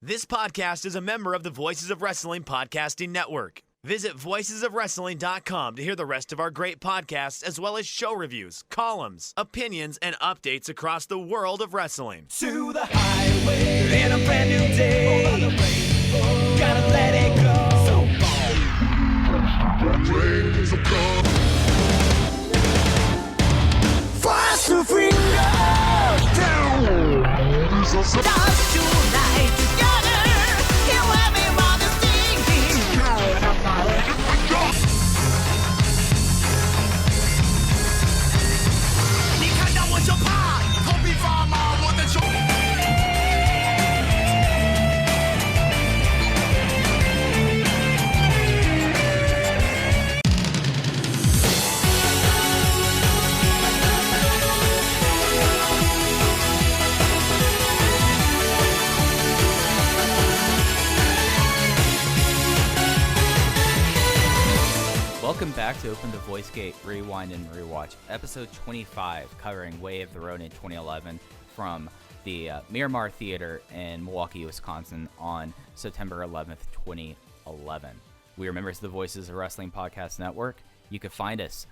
This podcast is a member of the Voices of Wrestling Podcasting Network. Visit voicesofwrestling.com to hear the rest of our great podcasts, as well as show reviews, columns, opinions, and updates across the world of wrestling. To the highway in a brand new day. Over the rainbow, gotta let it go. So fast to finger down. Dance tonight together. Here everyone is singing. 你看到我就怕，头皮发麻，我的手。Welcome back to Open the Voice Gate, Rewind and Rewatch, episode 25, covering Way of the Ronin 2011 from the Miramar Theater in Milwaukee, Wisconsin on September 11th, 2011. We are members of the Voices of Wrestling Podcast Network. You can find us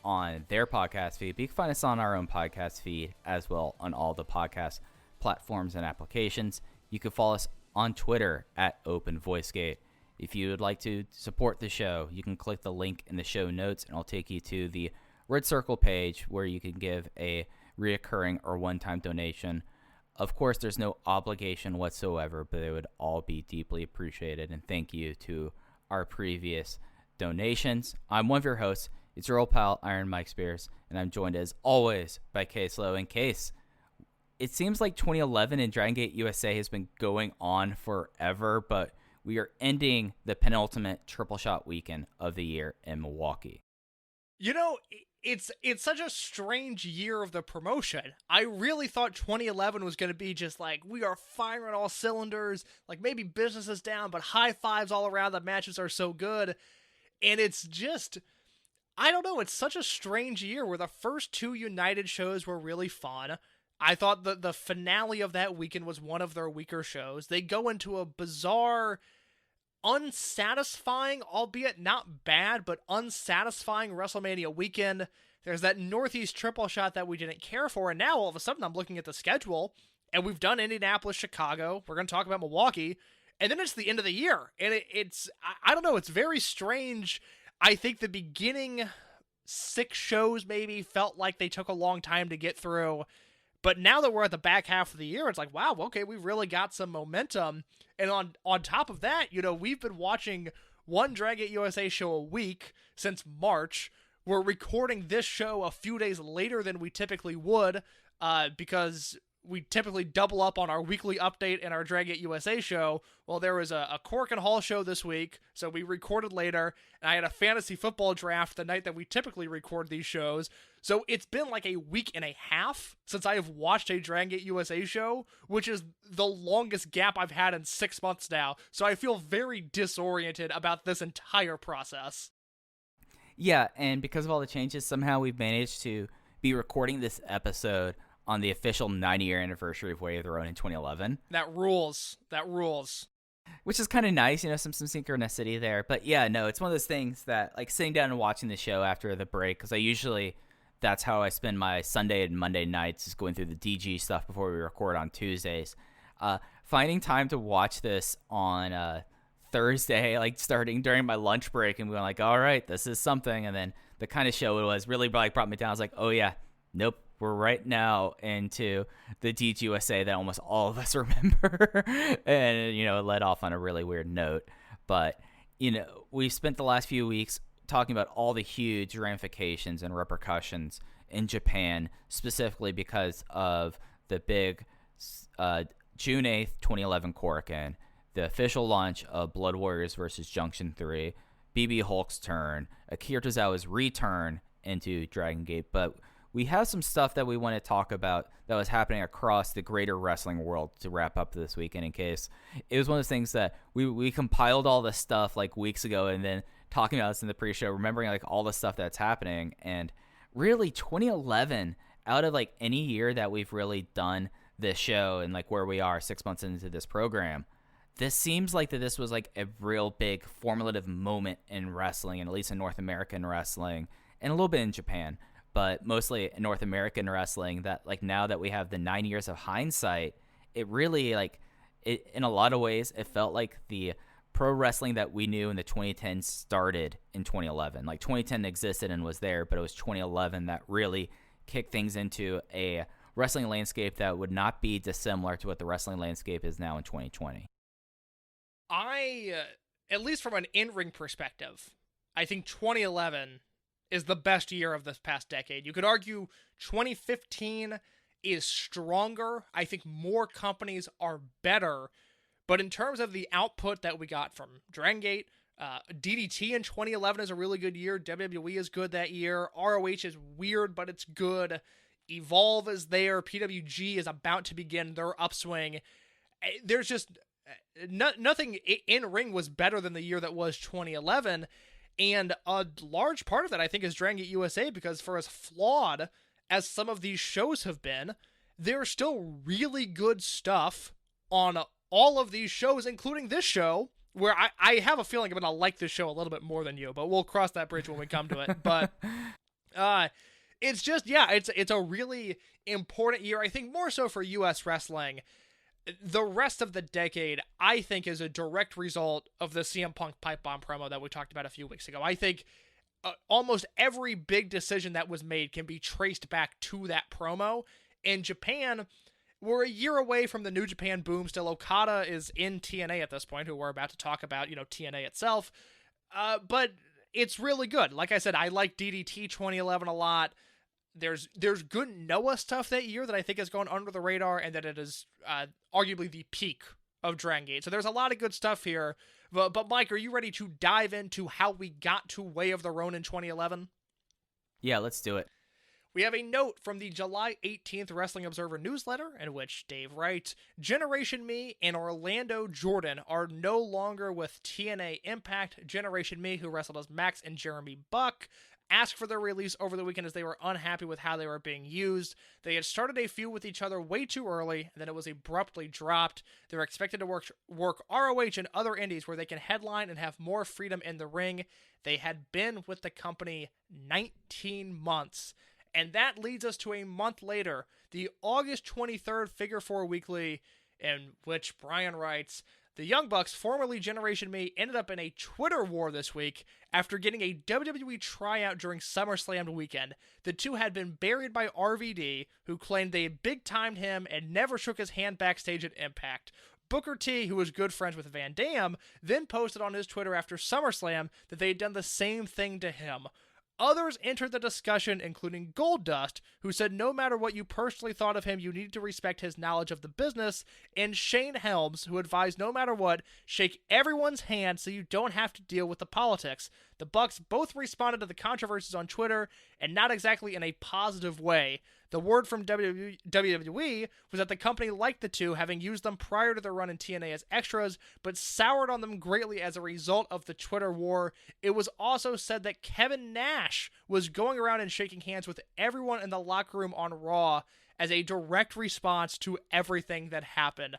on their podcast feed, but you can find us on our own podcast feed as well on all the podcast platforms and applications. You can follow us on Twitter at Open Voice Gate. If you would like to support the show, you can click the link in the show notes, and I'll take you to the Red Circle page where you can give a reoccurring or one-time donation. Of course, there's no obligation whatsoever, but it would all be deeply appreciated, and thank you to our previous donations. I'm one of your hosts. It's your old pal, Iron Mike Spears, and I'm joined as always by Case Lowe. And Case, it seems like 2011 and Dragon Gate USA has been going on forever, but we are ending the penultimate triple shot weekend of the year in Milwaukee. You know, it's such a strange year of the promotion. I really thought 2011 was going to be just like, we are firing all cylinders, like maybe business is down, but high fives all around, the matches are so good. And it's just, I don't know, it's such a strange year where the first two United shows were really fun. I thought the finale of that weekend was one of their weaker shows. They go into a bizarre, unsatisfying, albeit not bad, but unsatisfying WrestleMania weekend. There's that Northeast triple shot that we didn't care for, and now all of a sudden I'm looking at the schedule, and we've done Indianapolis, Chicago, we're going to talk about Milwaukee, and then it's the end of the year, and it's, I don't know, it's very strange. I think the beginning 6 shows maybe felt like they took a long time to get through, but now that we're at the back half of the year, it's like, wow, okay, we've really got some momentum. And on top of that, you know, we've been watching one Dragon Gate USA show a week since March. We're recording this show a few days later than we typically would, because we typically double up on our weekly update and our Dragon Gate USA show. Well, there was a Cork and Hall show this week, so we recorded later, and I had a fantasy football draft the night that we typically record these shows. So it's been like a week and a half since I have watched a Dragon Gate USA show, which is the longest gap I've had in 6 months now. So I feel very disoriented about this entire process. Yeah, and because of all the changes, somehow we've managed to be recording this episode on the official 90-year anniversary of Way of the Ronin in 2011. That rules. Which is kind of nice, you know, some synchronicity there. But yeah, no, it's one of those things that, like, sitting down and watching the show after the break, because that's how I spend my Sunday and Monday nights, is going through the DG stuff before we record on Tuesdays. Finding time to watch this on Thursday, like starting during my lunch break and going like, all right, this is something. And then the kind of show it was really like brought me down. I was like, oh yeah, nope. We're right now into the DGUSA that almost all of us remember. And, you know, it led off on a really weird note. But, you know, we've spent the last few weeks talking about all the huge ramifications and repercussions in Japan, specifically because of the big June 8th, 2011 Korakuen, the official launch of Blood Warriors vs. Junction 3, BB Hulk's turn, Akira Tozawa's return into Dragon Gate. But we have some stuff that we want to talk about that was happening across the greater wrestling world to wrap up this weekend. In case it was one of those things that we compiled all this stuff like weeks ago, and then talking about this in the pre-show, remembering like all the stuff that's happening. And really 2011, out of like any year that we've really done this show and like where we are 6 months into this program, this seems like that this was like a real big formative moment in wrestling, and at least in North American wrestling, and a little bit in Japan, but mostly in North American wrestling, that like now that we have the 9 years of hindsight, it really like it, in a lot of ways, it felt like the pro wrestling that we knew in the 2010s started in 2011. Like 2010 existed and was there, but it was 2011 that really kicked things into a wrestling landscape that would not be dissimilar to what the wrestling landscape is now in 2020. At least from an in-ring perspective, I think 2011 is the best year of this past decade. You could argue 2015 is stronger. I think more companies are better. But in terms of the output that we got from Dragon Gate, DDT in 2011 is a really good year. WWE is good that year. ROH is weird, but it's good. Evolve is there. PWG is about to begin their upswing. There's just nothing in ring was better than the year that was 2011. And a large part of that, I think, is Dragon Gate USA, because for as flawed as some of these shows have been, there's still really good stuff on all of these shows, including this show, where I have a feeling I'm going to like this show a little bit more than you, but we'll cross that bridge when we come to it. But it's just, yeah, it's a really important year, I think, more so for U.S. wrestling. The rest of the decade, I think, is a direct result of the CM Punk pipe bomb promo that we talked about a few weeks ago. I think almost every big decision that was made can be traced back to that promo. In Japan, we're a year away from the New Japan boom. Still, Okada is in TNA at this point, who we're about to talk about, TNA itself. But it's really good. Like I said, I like DDT 2011 a lot. There's good Noah stuff that year that I think has gone under the radar, and that it is arguably the peak of Dragon Gate. So there's a lot of good stuff here. But Mike, are you ready to dive into how we got to Way of the Ronin 2011? Yeah, let's do it. We have a note from the July 18th Wrestling Observer newsletter in which Dave writes, Generation Me and Orlando Jordan are no longer with TNA Impact. Generation Me, who wrestled as Max and Jeremy Buck, asked for their release over the weekend as they were unhappy with how they were being used. They had started a feud with each other way too early, and then it was abruptly dropped. They were expected to work ROH and other indies where they can headline and have more freedom in the ring. They had been with the company 19 months. And that leads us to a month later, the August 23rd Figure 4 Weekly, in which Brian writes, the Young Bucks, formerly Generation Me, ended up in a Twitter war this week after getting a WWE tryout during SummerSlam weekend. The two had been buried by RVD, who claimed they had big-timed him and never shook his hand backstage at Impact. Booker T, who was good friends with Van Dam, then posted on his Twitter after SummerSlam that they had done the same thing to him. Others entered the discussion, including Goldust, who said no matter what you personally thought of him, you needed to respect his knowledge of the business, and Shane Helms, who advised no matter what, shake everyone's hand so you don't have to deal with the politics. The Bucks both responded to the controversies on Twitter, and not exactly in a positive way. The word from WWE was that the company liked the two, having used them prior to their run in TNA as extras, but soured on them greatly as a result of the Twitter war. It was also said that Kevin Nash was going around and shaking hands with everyone in the locker room on Raw as a direct response to everything that happened.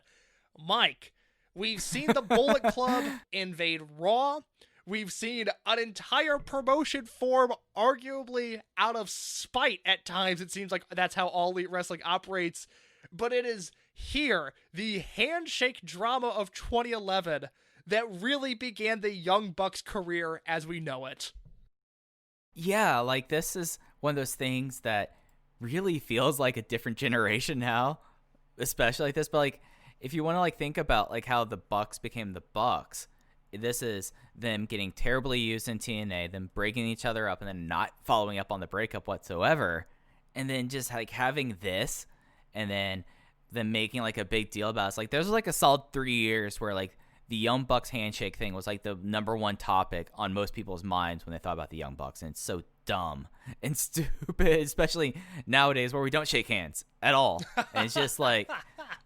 Mike, we've seen the Bullet Club invade Raw. We've seen an entire promotion form, arguably out of spite at times. It seems like that's how All Elite Wrestling operates. But it is here, the handshake drama of 2011, that really began the Young Bucks' career as we know it. Yeah, like this is one of those things that really feels like a different generation now, especially like this. But like, if you want to like think about like how the Bucks became the Bucks, this is them getting terribly used in TNA, them breaking each other up, and then not following up on the breakup whatsoever, and then just like having this, and then them making like a big deal about it. It's like there's like a solid 3 years where like the Young Bucks handshake thing was like the number one topic on most people's minds when they thought about the Young Bucks, and it's so dumb and stupid, especially nowadays where we don't shake hands at all, and it's just like,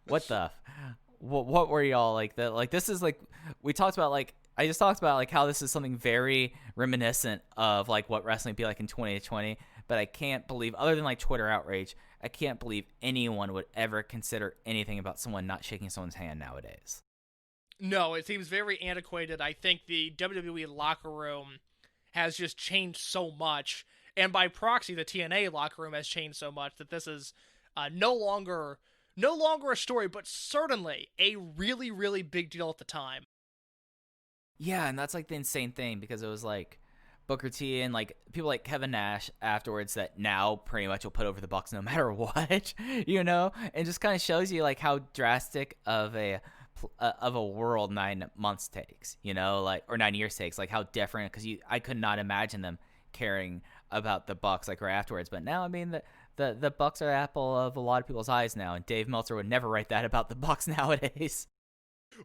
what were y'all like that? Like this is like we talked about like. I just talked about like how this is something very reminiscent of like what wrestling would be like in 2020, but I can't believe, other than like Twitter outrage, I can't believe anyone would ever consider anything about someone not shaking someone's hand nowadays. No, it seems very antiquated. I think the WWE locker room has just changed so much, and by proxy, the TNA locker room has changed so much that this is no longer a story, but certainly a really, really big deal at the time. Yeah, and that's like the insane thing, because it was like Booker T and like people like Kevin Nash afterwards that now pretty much will put over the Bucks no matter what, you know, and just kind of shows you like how drastic of a world 9 months takes, you know, like, or 9 years takes, like how different, because I could not imagine them caring about the Bucks like right afterwards. But now, I mean, the Bucks are the apple of a lot of people's eyes now, and Dave Meltzer would never write that about the Bucks nowadays.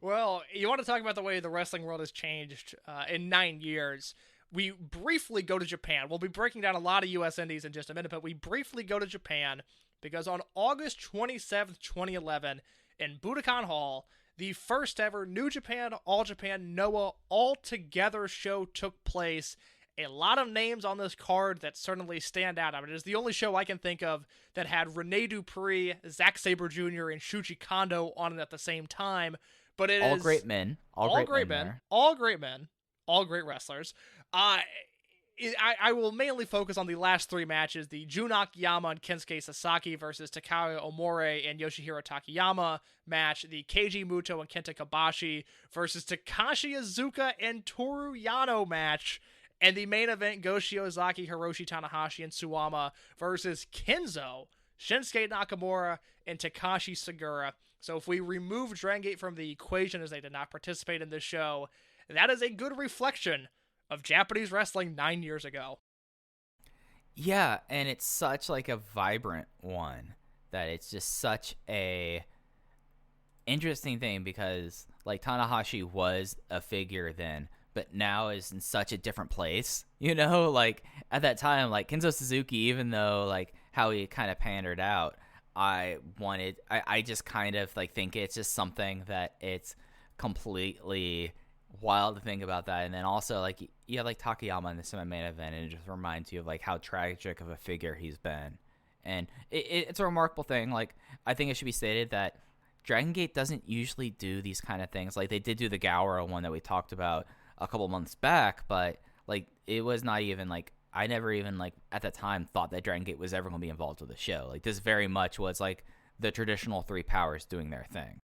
Well, you want to talk about the way the wrestling world has changed in 9 years. We briefly go to Japan. We'll be breaking down a lot of U.S. indies in just a minute, but we briefly go to Japan because on August 27th, 2011, in Budokan Hall, the first ever New Japan, All Japan, Noah All Together show took place. A lot of names on this card that certainly stand out. I mean, it is the only show I can think of that had Rene Dupree, Zack Sabre Jr., and Shuji Kondo on it at the same time. But it all is great men. All great men. All great men. All great wrestlers. I will mainly focus on the last 3 matches: the Jun Akiyama and Kensuke Sasaki versus Takaya Omori and Yoshihiro Takayama match, the Keiji Muto and Kenta Kobashi versus Takashi Iizuka and Toru Yano match, and the main event, Go Shiozaki, Hiroshi Tanahashi, and Suwama versus Kenzo, Shinsuke Nakamura, and Takashi Sagura. So if we remove Dragon Gate from the equation, as they did not participate in this show, that is a good reflection of Japanese wrestling 9 years ago. Yeah, and it's such like a vibrant one that it's just such a interesting thing, because like Tanahashi was a figure then, but now is in such a different place, you know, like at that time, like Kenzo Suzuki, even though like how he kind of pandered out, I just kind of like think it's just something that it's completely wild to think about that. And then also like you have like Takayama in the semi-main event, and it just reminds you of like how tragic of a figure he's been. And it's a remarkable thing. Like, I think it should be stated that Dragon Gate doesn't usually do these kind of things. Like, they did do the Gaora one that we talked about a couple months back, but like it was not even like, I never even like at the time thought that Dragon Gate was ever going to be involved with the show. Like, this very much was like the traditional 3 powers doing their thing.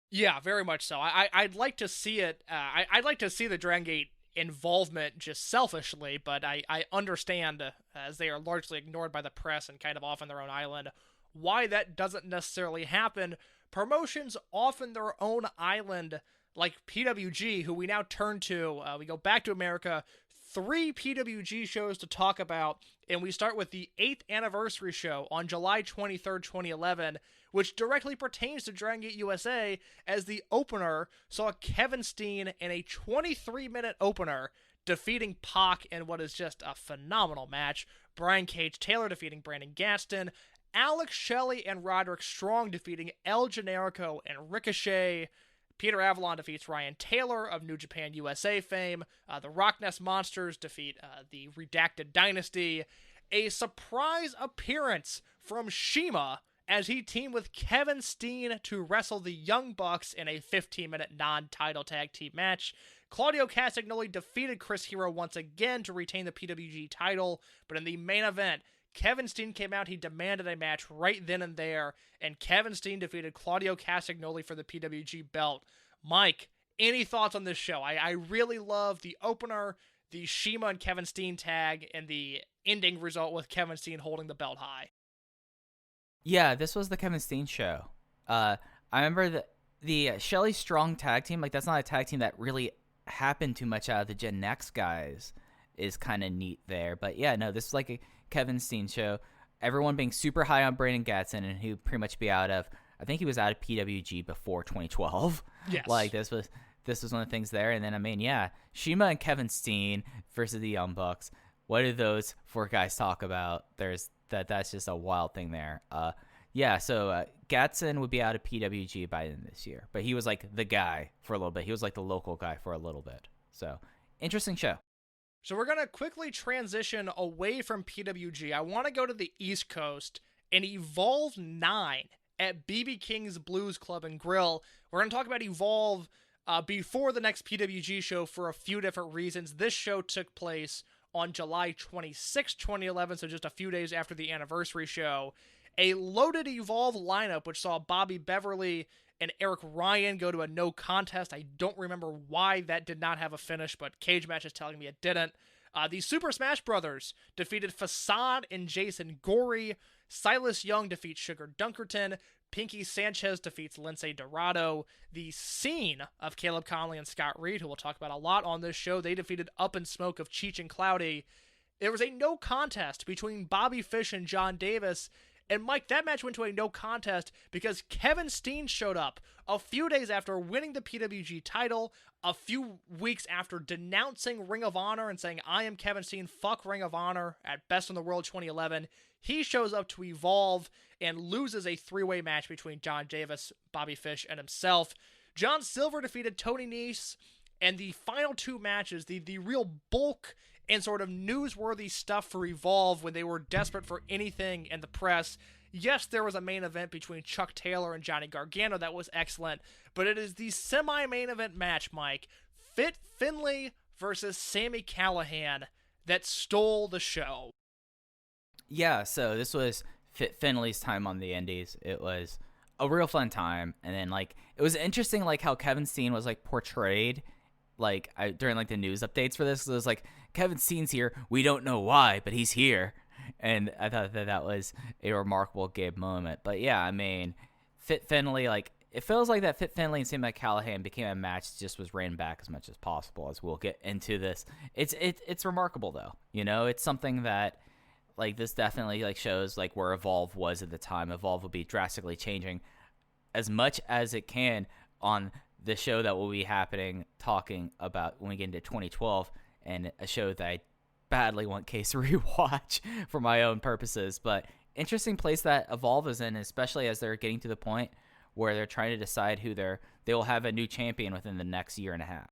Yeah, very much so. I'd like to see it. I'd like to see the Dragon Gate involvement just selfishly, but I understand, as they are largely ignored by the press and kind of off on their own island, why that doesn't necessarily happen. Promotions off in their own island, like PWG, who we now turn to, we go back to America, 3 PWG shows to talk about, and we start with the 8th anniversary show on July 23rd, 2011, which directly pertains to Dragon Gate USA, as the opener saw Kevin Steen in a 23-minute opener defeating PAC in what is just a phenomenal match. Brian Cage Taylor defeating Brandon Gaston, Alex Shelley and Roderick Strong defeating El Generico and Ricochet. Peter Avalon defeats Ryan Taylor of New Japan USA fame. The Rocknest Monsters defeat the Redacted Dynasty. A surprise appearance from Shima as he teamed with Kevin Steen to wrestle the Young Bucks in a 15-minute non-title tag team match. Claudio Castagnoli defeated Chris Hero once again to retain the PWG title, but in the main event, Kevin Steen came out, he demanded a match right then and there, and Kevin Steen defeated Claudio Castagnoli for the PWG belt. Mike, any thoughts on this show? I really love the opener, the Shima and Kevin Steen tag, and the ending result with Kevin Steen holding the belt high. Yeah, this was the Kevin Steen show. I remember the Shelley Strong tag team, like that's not a tag team that really happened too much out of the Gen Next guys, is kind of neat there. But yeah, no, this is like a Kevin Steen show. Everyone being super high on Brandon Gatson, and he would pretty much be out of, I think he was out of PWG before 2012. Yes. Like this was one of the things there. And then, I mean, yeah, Shima and Kevin Steen versus the Young Bucks. What do those 4 guys talk about? That's just a wild thing there. Yeah, so Gatson would be out of PWG by the end of this year, but he was like the guy for a little bit. He was like the local guy for a little bit. So, interesting show. So we're going to quickly transition away from PWG. I want to go to the East Coast and Evolve 9 at BB King's Blues Club and Grill. We're going to talk about Evolve before the next PWG show for a few different reasons. This show took place on July 26, 2011, so just a few days after the anniversary show. A loaded Evolve lineup, which saw Bobby Beverly and Eric Ryan go to a no contest. I don't remember why that did not have a finish, but Cage Match is telling me it didn't. The Super Smash Brothers defeated Facade and Jason Gorey. Silas Young defeats Sugar Dunkerton. Pinky Sanchez defeats Lindsay Dorado. The Scene of Caleb Conley and Scott Reed, who we'll talk about a lot on this show, they defeated Up in Smoke of Cheech and Cloudy. There was a no contest between Bobby Fish and Jon Davis. And Mike, that match went to a no contest because Kevin Steen showed up a few days after winning the PWG title, a few weeks after denouncing Ring of Honor and saying, I am Kevin Steen, fuck Ring of Honor at Best in the World 2011. He shows up to Evolve and loses a three-way match between Jon Davis, Bobby Fish, and himself. John Silver defeated Tony Nese, and the final two matches, the real bulk and sort of newsworthy stuff for Evolve when they were desperate for anything in the press. Yes, there was a main event between Chuck Taylor and Johnny Gargano that was excellent, but it is the semi-main event match, Mike, Fit Finlay versus Sammy Callahan, that stole the show. Yeah, so this was Fit Finlay's time on the Indies. It was a real fun time, and then it was interesting how Kevin Steen was portrayed during the news updates for this. So it was Kevin Steen's here. We don't know why, but he's here. And I thought that was a remarkable Gabe moment. But yeah, I mean, Fit Finlay, it feels like that Fit Finlay and Sammy Callahan became a match that just was ran back as much as possible, as we'll get into this. It's remarkable though. It's something that this definitely shows where Evolve was at the time. Evolve will be drastically changing as much as it can on the show that will be talking about when we get into 2012, and a show that I badly want Case to rewatch for my own purposes. But interesting place that Evolve is in, especially as they're getting to the point where they're trying to decide who they will have a new champion within the next year and a half.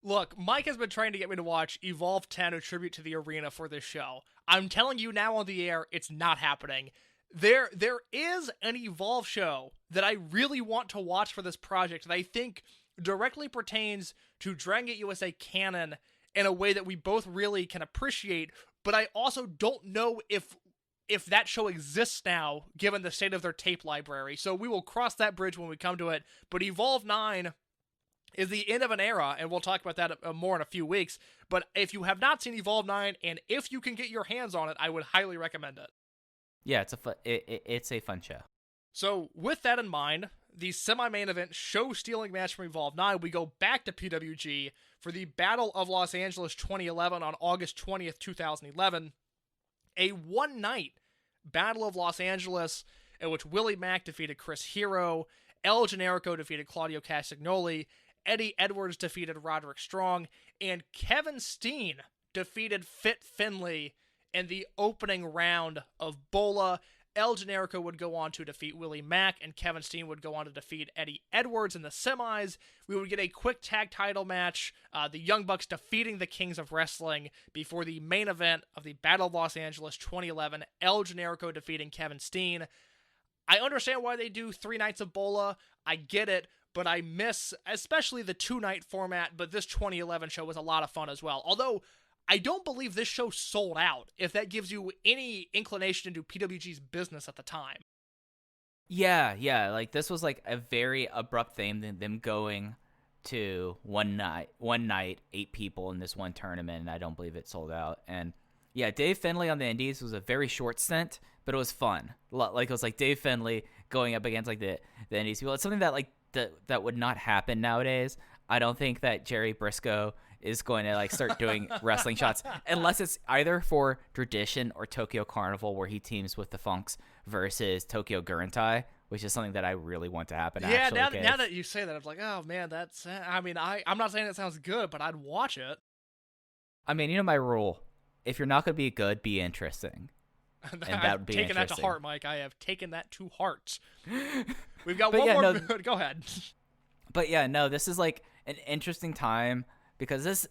Look, Mike has been trying to get me to watch Evolve 10, a tribute to the arena, for this show. I'm telling you now on the air, it's not happening. There is an Evolve show that I really want to watch for this project that I think directly pertains to Dragon Gate USA canon in a way that we both really can appreciate, but I also don't know if that show exists now, given the state of their tape library. So we will cross that bridge when we come to it. But Evolve 9 is the end of an era, and we'll talk about that more in a few weeks. But if you have not seen Evolve 9, and if you can get your hands on it, I would highly recommend it. Yeah, it's a fun show. So with that in mind, the semi-main event show-stealing match from Evolve 9, we go back to PWG for the Battle of Los Angeles 2011 on August 20th, 2011. A one-night Battle of Los Angeles in which Willie Mack defeated Chris Hero, El Generico defeated Claudio Castagnoli, Eddie Edwards defeated Roderick Strong, and Kevin Steen defeated Fit Finlay in the opening round of Bola. El Generico would go on to defeat Willie Mack, and Kevin Steen would go on to defeat Eddie Edwards in the semis. We would get a quick tag title match, the Young Bucks defeating the Kings of Wrestling before the main event of the Battle of Los Angeles 2011, El Generico defeating Kevin Steen. I understand why they do 3 nights of Bola. I get it, but I miss especially the 2-night format, but this 2011 show was a lot of fun as well. Although, I don't believe this show sold out, if that gives you any inclination into PWG's business at the time. Yeah, this was a very abrupt thing, them going to one night, 8 people in this one tournament, and I don't believe it sold out. And yeah, Dave Finlay on the Indies was a very short stint, but it was fun. It was Dave Finlay going up against the Indies people. It's something that that would not happen nowadays. I don't think that Jerry Briscoe is going to start doing wrestling shots unless it's either for Tradition or Tokyo Carnival, where he teams with the Funks versus Tokyo Gurentai, which is something that I really want to happen. Yeah, now that you say that, I'm oh man, that's. I mean, I'm not saying it sounds good, but I'd watch it. I mean, my rule: if you're not going to be good, be interesting. And that would be taken that to heart, Mike. I have taken that to heart. We've got one more. Go ahead. But yeah, no, this is an interesting time. Because this,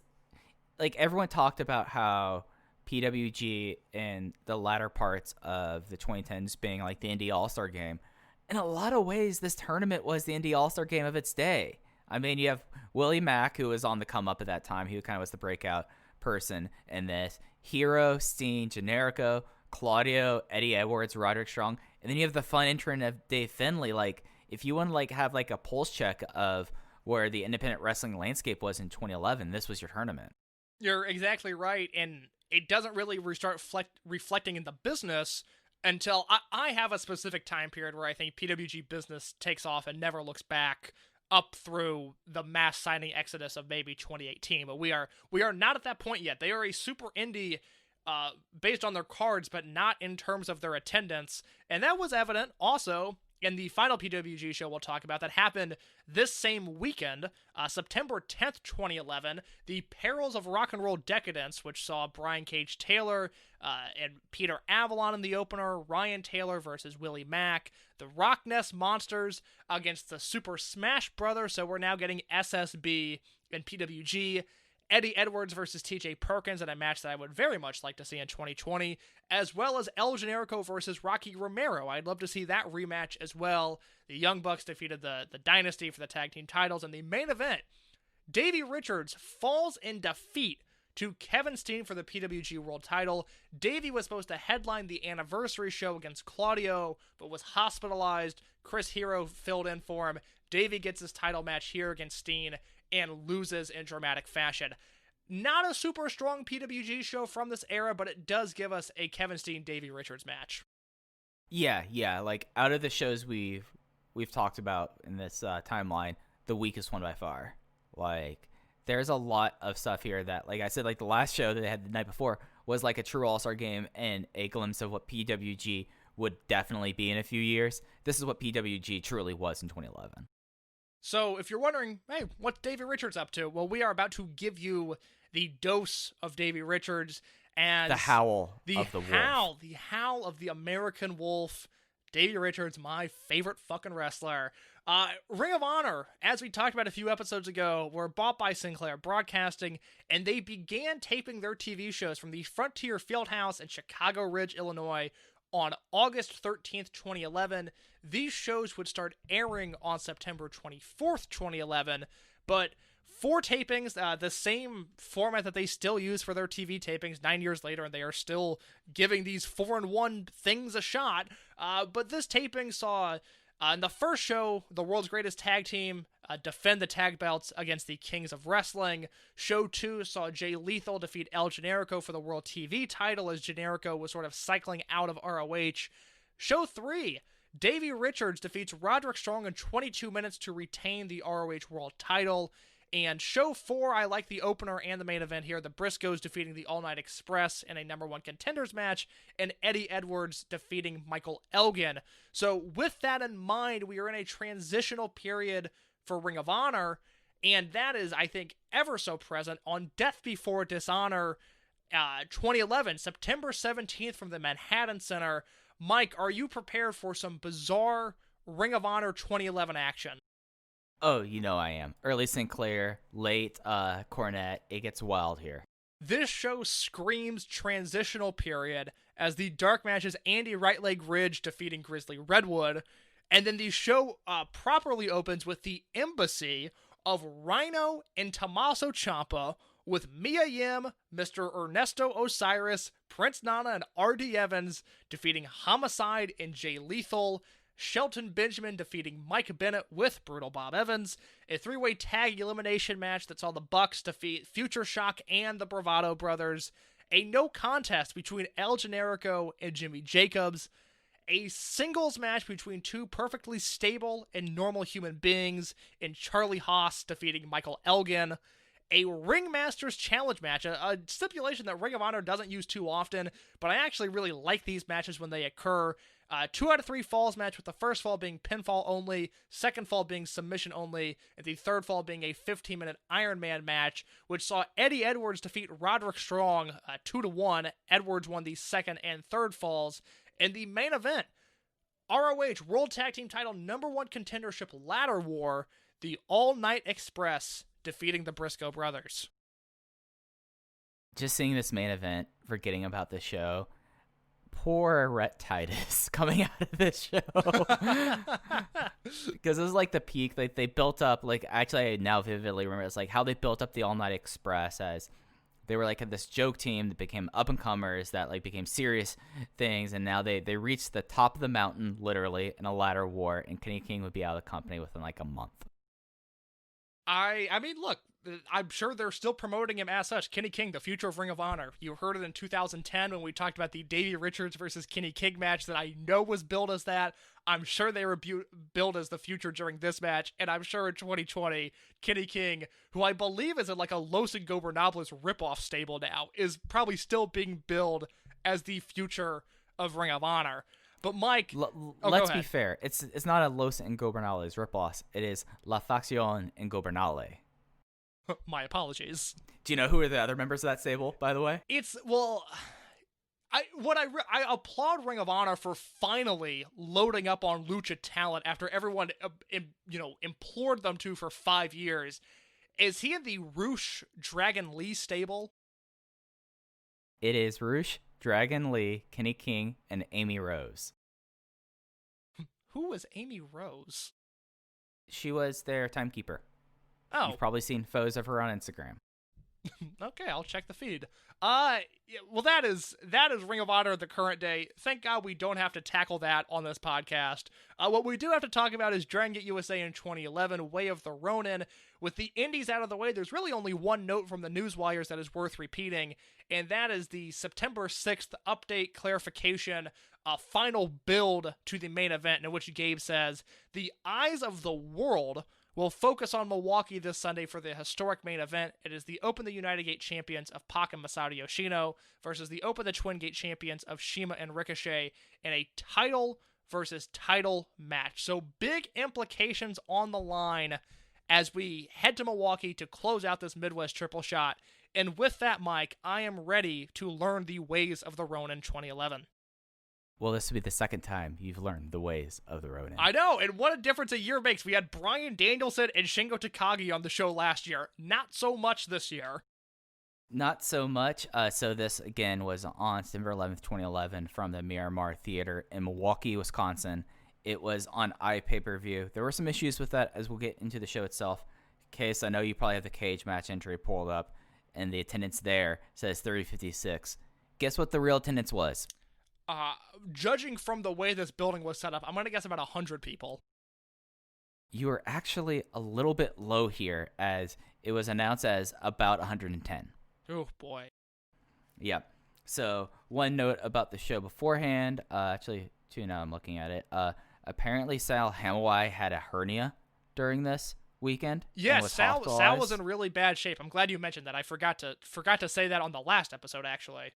everyone talked about how PWG in the latter parts of the 2010s being the Indie All-Star Game. In a lot of ways, this tournament was the Indie All-Star Game of its day. I mean, you have Willie Mack, who was on the come up at that time. He kind of was the breakout person in this. Hero, Steen, Generico, Claudio, Eddie Edwards, Roderick Strong, and then you have the fun entrant of Dave Finlay. Like, if you want to like have like a pulse check of where the independent wrestling landscape was in 2011, this was your tournament. You're exactly right, and it doesn't really start reflecting in the business until I have a specific time period where I think PWG business takes off and never looks back, up through the mass signing exodus of maybe 2018. But we are not at that point yet. They are a super indie based on their cards, but not in terms of their attendance. And that was evident also in the final PWG show we'll talk about that happened this same weekend, September 10th, 2011, the Perils of Rock and Roll Decadence, which saw Brian Cage Taylor and Peter Avalon in the opener, Ryan Taylor versus Willie Mack, the Rock Nest Monsters against the Super Smash Brothers, so we're now getting SSB and PWG, Eddie Edwards versus TJ Perkins in a match that I would very much like to see in 2020, as well as El Generico versus Rocky Romero. I'd love to see that rematch as well. The Young Bucks defeated the Dynasty for the tag team titles, and the main event, Davey Richards falls in defeat to Kevin Steen for the PWG World title. Davey was supposed to headline the anniversary show against Claudio, but was hospitalized. Chris Hero filled in for him. Davey gets his title match here against Steen and loses in dramatic fashion. Not a super strong PWG show from this era, but it does give us a Kevin Steen-Davey Richards match. Yeah, like out of the shows we've talked about in this timeline, the weakest one by far. Like, there's a lot of stuff here that, like I said, like the last show that they had the night before was like a true all-star game and a glimpse of what PWG would definitely be in a few years. This is what PWG truly was in 2011. So if you're wondering, hey, what's Davey Richards up to? Well, we are about to give you the dose of Davey Richards as the howl of the wolf. The howl of the American Wolf. Davey Richards, my favorite fucking wrestler. Ring of Honor, as we talked about a few episodes ago, were bought by Sinclair Broadcasting, and they began taping their TV shows from the Frontier Fieldhouse in Chicago Ridge, Illinois, on August 13th, 2011. These shows would start airing on September 24th, 2011, but 4 tapings, the same format that they still use for their TV tapings 9 years later, and they are still giving these 4-in-1 things a shot. But this taping saw, in the first show, the world's greatest tag team defend the tag belts against the Kings of Wrestling. Show 2 saw Jay Lethal defeat El Generico for the World TV title as Generico was sort of cycling out of ROH. Show 3, Davey Richards defeats Roderick Strong in 22 minutes to retain the ROH World title. And show 4, I like the opener and the main event here. The Briscoes defeating the All Night Express in a number 1 contenders match, and Eddie Edwards defeating Michael Elgin. So with that in mind, we are in a transitional period for Ring of Honor, and that is, I think, ever so present on Death Before Dishonor 2011, September 17th from the Manhattan Center. Mike, are you prepared for some bizarre Ring of Honor 2011 action? Oh, you know I am. Early Sinclair, late Cornette. It gets wild here. This show screams transitional period as the dark matches Andy Right Leg Ridge defeating Grizzly Redwood. And then the show properly opens with the embassy of Rhino and Tommaso Ciampa with Mia Yim, Mr. Ernesto Osiris, Prince Nana, and R.D. Evans defeating Homicide and Jay Lethal. Shelton Benjamin defeating Mike Bennett with Brutal Bob Evans. A 3-way tag elimination match that saw the Bucks defeat Future Shock and the Bravado Brothers. A no contest between El Generico and Jimmy Jacobs. A singles match between 2 perfectly stable and normal human beings in Charlie Haas defeating Michael Elgin. A Ringmasters Challenge match, a stipulation that Ring of Honor doesn't use too often, but I actually really like these matches when they occur. 2 out of 3 falls match, with the first fall being pinfall only, second fall being submission only, and the third fall being a 15-minute Iron Man match, which saw Eddie Edwards defeat Roderick Strong 2-1. Edwards won the second and third falls. In the main event, ROH World Tag Team Title #1 contendership ladder war, the All Night Express defeating the Briscoe Brothers. Just seeing this main event, forgetting about the show, poor Rhett Titus coming out of this show. Because it was like the peak. Like they built up, like actually I now vividly remember it's like how they built up the All Night Express as they were like this joke team that became up and comers that like became serious things, and now they reached the top of the mountain literally in a ladder war, and Kenny King would be out of the company within like a month. I mean, look, I'm sure they're still promoting him as such. Kenny King, the future of Ring of Honor. You heard it in 2010 when we talked about the Davey Richards versus Kenny King match that I know was billed as that. I'm sure they were billed as the future during this match, and I'm sure in 2020, Kenny King, who I believe is in like a Los Ingobernables ripoff stable now, is probably still being billed as the future of Ring of Honor. But Mike, let's be fair. It's not a Los Ingobernables ripoff. It is La Facción Ingobernable. My apologies. Do you know who are the other members of that stable, by the way? I applaud Ring of Honor for finally loading up on lucha talent after everyone implored them to for 5 years. Is he in the Roosh Dragon Lee stable? It is Roosh, Dragon Lee, Kenny King, and Amy Rose. Who was Amy Rose? She was their timekeeper. Oh. You've probably seen photos of her on Instagram. Okay, I'll check the feed. Well, that is Ring of Honor at the current day. Thank God we don't have to tackle that on this podcast. What we do have to talk about is Dragon Gate USA in 2011, Way of the Ronin. With the indies out of the way, there's really only one note from the newswires that is worth repeating, and that is the September 6th update clarification, final build to the main event, in which Gabe says, the eyes of the world will focus on Milwaukee this Sunday for the historic main event. It is the Open the United Gate champions of PAC and Masato Yoshino versus the Open the Twin Gate champions of Shima and Ricochet in a title versus title match. So big implications on the line as we head to Milwaukee to close out this Midwest triple shot. And with that, Mike, I am ready to learn the ways of the Ronin 2011. Well, this will be the second time you've learned the ways of the Ronin. I know, and what a difference a year makes. We had Bryan Danielson and Shingo Takagi on the show last year. Not so much this year. Not so much. So this, again, was on September 11th, 2011 from the Miramar Theater in Milwaukee, Wisconsin. It was on iPay-per-view. There were some issues with that as we'll get into the show itself. Case, I know you probably have the cage match entry pulled up, and the attendance there says 3056. Guess what the real attendance was? Judging from the way this building was set up, I'm going to guess about 100 people. You are actually a little bit low here, as it was announced as about 110. Oh, boy. Yep. So, one note about the show beforehand, actually, two now I'm looking at it. Apparently, Sal Hamawai had a hernia during this weekend. Yes, Sal was in really bad shape. I'm glad you mentioned that. I forgot to say that on the last episode, actually.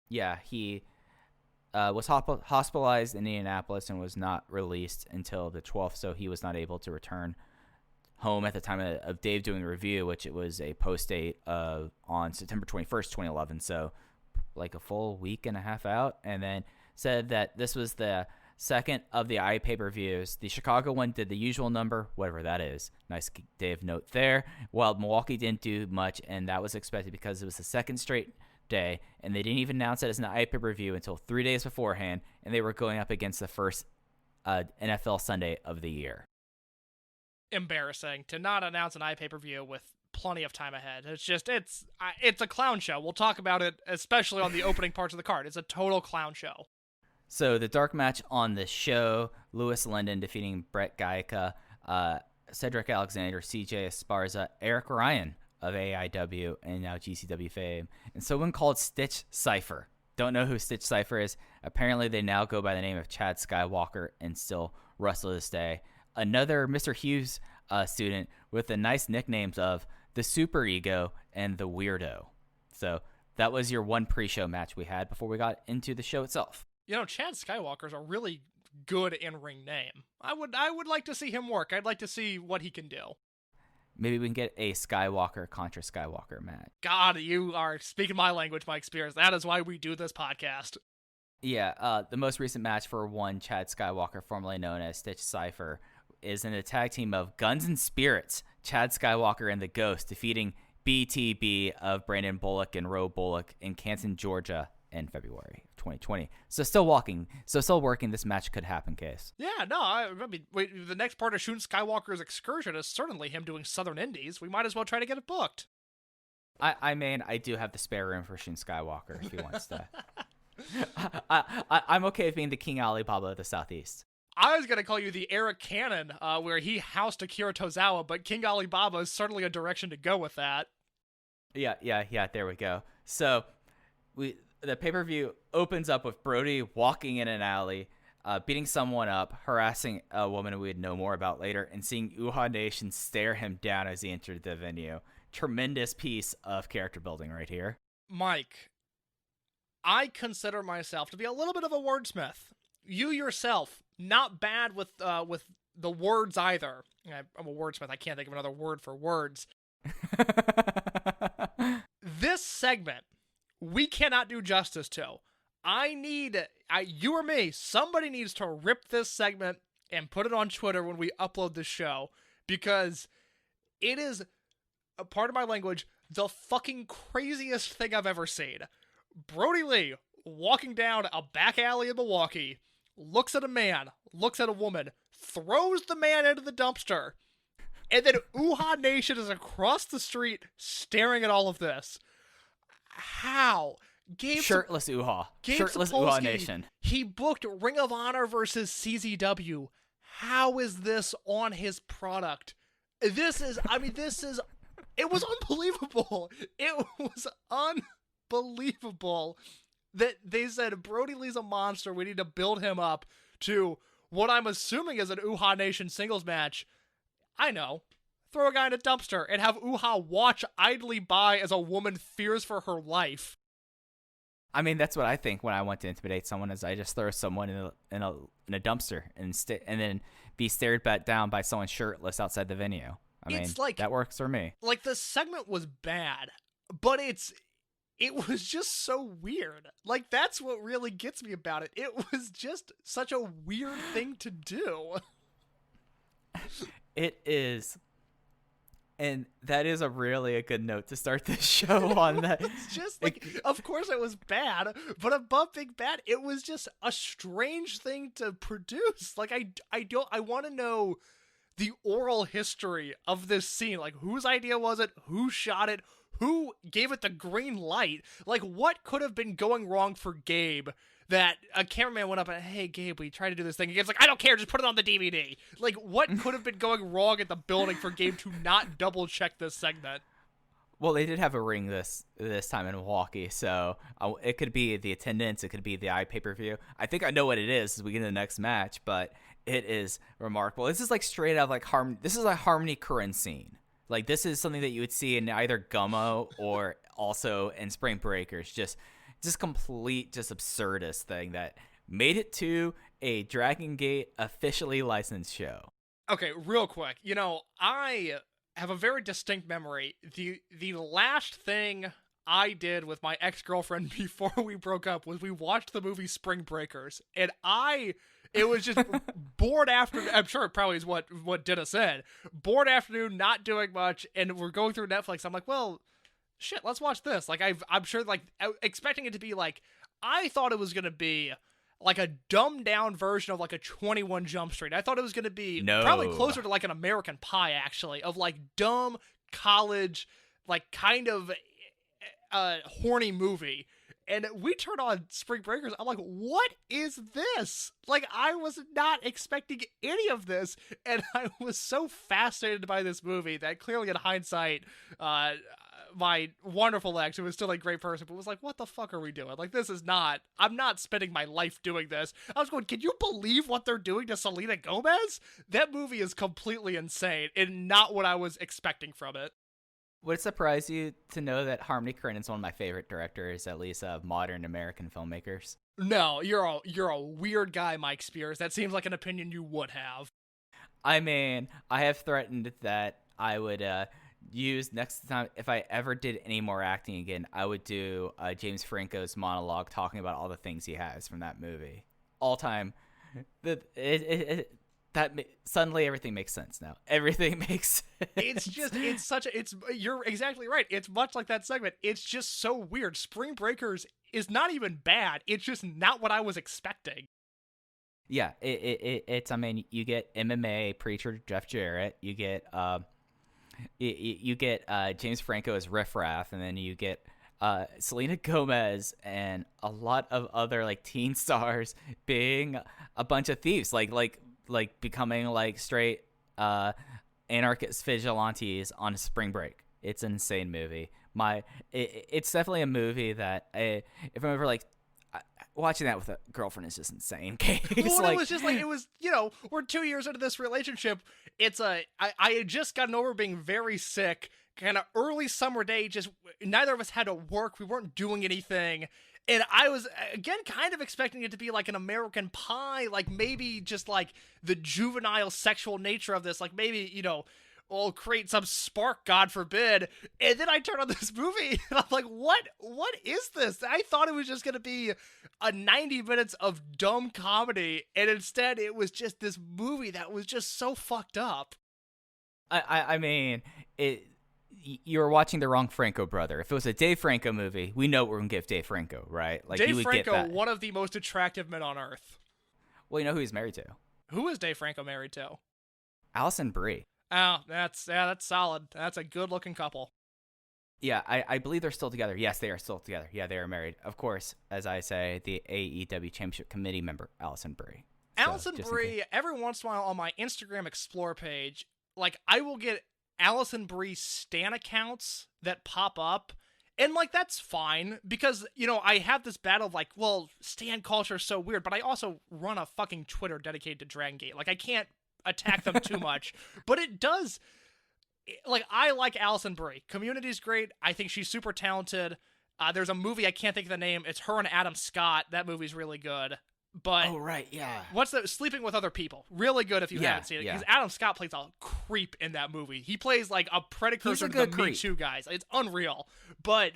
Yeah, he was hospitalized in Indianapolis and was not released until the 12th, so he was not able to return home at the time of Dave doing the review, which it was a post-date on September 21st, 2011, so like a full week and a half out, and then said that this was the second of the iPay-per-views. The Chicago one did the usual number, whatever that is. Nice Dave note there. While Milwaukee didn't do much, and that was expected because it was the second straight day, and they didn't even announce it as an iPay-per-view until 3 days beforehand, and they were going up against the first NFL Sunday of the year. Embarrassing to not announce an iPay-per-view with plenty of time ahead. It's a clown show. We'll talk about it, especially on the opening parts of the card. It's a total clown show. So the dark match on the show, Louis Linden defeating Brett Gaica, Cedric Alexander, CJ Esparza, Eric Ryan of AIW and now GCW fame, and someone called Stitch Cypher. Don't know who Stitch Cypher is. Apparently they now go by the name of Chad Skywalker and still wrestle to this day. Another Mr. Hughes student with the nice nicknames of the Super Ego and the Weirdo. So that was your one pre-show match we had before we got into the show itself. You know, Chad Skywalker's a really good in-ring name. I would like to see him work. I'd like to see what he can do. Maybe we can get a Skywalker contra Skywalker match. God, you are speaking my language, Mike Spears. That is why we do this podcast. Yeah, the most recent match for one Chad Skywalker, formerly known as Stitch Cypher, is in a tag team of Guns and Spirits, Chad Skywalker and the Ghost, defeating BTB of Brandon Bullock and Ro Bullock in Canton, Georgia, in February of 2020. So still working. This match could happen, Case. Yeah, no, I mean, the next part of Shun Skywalker's excursion is certainly him doing Southern Indies. We might as well try to get it booked. I do have the spare room for Shun Skywalker if he wants to. I'm okay with being the King Alibaba of the Southeast. I was going to call you the Eric Cannon, where he housed Akira Tozawa, but King Alibaba is certainly a direction to go with that. Yeah, there we go. So the pay-per-view opens up with Brody walking in an alley, beating someone up, harassing a woman we would know more about later, and seeing Uhaa Nation stare him down as he entered the venue. Tremendous piece of character building right here. Mike, I consider myself to be a little bit of a wordsmith. You yourself, not bad with the words either. I'm a wordsmith. I can't think of another word for words. This segment, we cannot do justice to. You or me, somebody needs to rip this segment and put it on Twitter when we upload the show, because it is, a part of my language, the fucking craziest thing I've ever seen. Brody Lee walking down a back alley in Milwaukee, looks at a man, looks at a woman, throws the man into the dumpster, and then Uhaa Nation is across the street staring at all of this. How? Shirtless Uhaa Nation. He booked Ring of Honor versus CZW. How is this on his product? It was unbelievable. It was unbelievable that they said, Brody Lee's a monster. We need to build him up to what I'm assuming is an Uhaa Nation singles match. I know. Throw a guy in a dumpster and have Uhaa watch idly by as a woman fears for her life. I mean, that's what I think when I want to intimidate someone, is I just throw someone in a dumpster and then be stared down by someone shirtless outside the venue. I mean, that works for me. Like, the segment was bad, but it was just so weird. Like, that's what really gets me about it. It was just such a weird thing to do. It is. And that is really a good note to start this show on. That it's just like, of course it was bad, but above being bad, it was just a strange thing to produce. Like, I want to know the oral history of this scene. Like, whose idea was it? Who shot it? Who gave it the green light? Like, what could have been going wrong for Gabe that a cameraman went up and, hey, Gabe, we tried to do this thing. And Gabe's like, I don't care, just put it on the DVD. Like, what could have been going wrong at the building for Gabe to not double-check this segment? Well, they did have a ring this time in Milwaukee, so it could be the attendance, it could be the iPPV. I think I know what it is as we get into the next match, but it is remarkable. This is like straight out like this is a Harmony Korine scene. Like, this is something that you would see in either Gummo or also in Spring Breakers. Just complete, just absurdist thing that made it to a Dragon Gate officially licensed show. Okay, real quick. You know, I have a very distinct memory. The last thing I did with my ex-girlfriend before we broke up was we watched the movie Spring Breakers, and it was just bored afternoon. I'm sure it probably is what did us in. Bored afternoon, not doing much, and we're going through Netflix. I'm like, well, shit, let's watch this. Like, I'm sure, like, expecting it to be like, I thought it was going to be like a dumbed down version of like a 21 Jump Street. I thought it was going to be probably closer to like an American Pie, actually, of like dumb college, like kind of horny movie. And we turn on Spring Breakers. I'm like, what is this? Like, I was not expecting any of this. And I was so fascinated by this movie that clearly in hindsight, my wonderful ex, who was still a great person, but was like, what the fuck are we doing? Like, I'm not spending my life doing this. I was going, can you believe what they're doing to Selena Gomez? That movie is completely insane and not what I was expecting from it. Would it surprise you to know that Harmony Korine is one of my favorite directors, at least of modern American filmmakers? No, you're a weird guy, Mike Spears. That seems like an opinion you would have. I mean, I have threatened that I would use next time, if I ever did any more acting again, I would do James Franco's monologue talking about all the things he has from that movie. All time. suddenly everything makes sense now. Everything makes sense. You're exactly right. It's much like that segment. It's just so weird. Spring Breakers is not even bad. It's just not what I was expecting. Yeah, it's. I mean, you get MMA preacher Jeff Jarrett. You get you get James Franco as Riff Raff, and then you get Selena Gomez and a lot of other like teen stars being a bunch of thieves, like becoming like straight anarchist vigilantes on spring break. It's an insane movie. It's definitely a movie that if I'm ever like watching that with a girlfriend is just insane. Well, like, it was we're 2 years into this relationship. I had just gotten over being very sick, kind of early summer day. Just neither of us had to work. We weren't doing anything. And I was, again, kind of expecting it to be like an American Pie, like maybe just like the juvenile sexual nature of this, like maybe, we'll create some spark, God forbid. And then I turn on this movie and I'm like, what is this? I thought it was just going to be a 90 minutes of dumb comedy. And instead it was just this movie that was just so fucked up. I mean, you're watching the wrong Franco brother. If it was a Dave Franco movie, we know we're going to give Dave Franco, right? Like, Dave you would Franco, get that. One of the most attractive men on earth. Well, you know who he's married to? Who is Dave Franco married to? Alison Brie. Oh, that's solid. That's a good-looking couple. Yeah, I believe they're still together. Yes, they are still together. Yeah, they are married. Of course, as I say, the AEW Championship Committee member, Alison Brie. Alison Brie, every once in a while on my Instagram Explore page, like, I will get Alison Brie stan accounts that pop up, and, like, that's fine, because, I have this battle of, like, well, stan culture is so weird, but I also run a fucking Twitter dedicated to Dragon Gate. Like, I can't attack them too much, but it does, like, I like Alison Brie. Community's great. I think she's super talented. There's a movie, I can't think of the name, it's her and Adam Scott. That movie's really good. But oh, right, yeah. What's the Sleeping with Other People? Really good if you haven't seen it. Because Adam Scott plays a creep in that movie. He plays like a precursor to the Me Too guys. It's unreal. But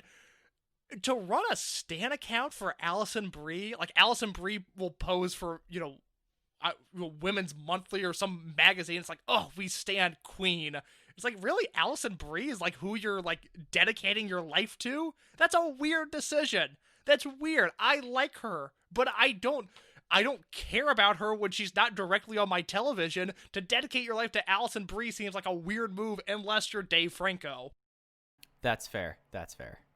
to run a stan account for Alison Brie, like Alison Brie will pose for, Women's Monthly or some magazine. It's like, oh, we stand queen. It's like, really? Alison Brie is like who you're like dedicating your life to? That's a weird decision. That's weird. I like her, but I don't care about her when she's not directly on my television. To dedicate your life to Alison Brie seems like a weird move unless you're Dave Franco. That's fair.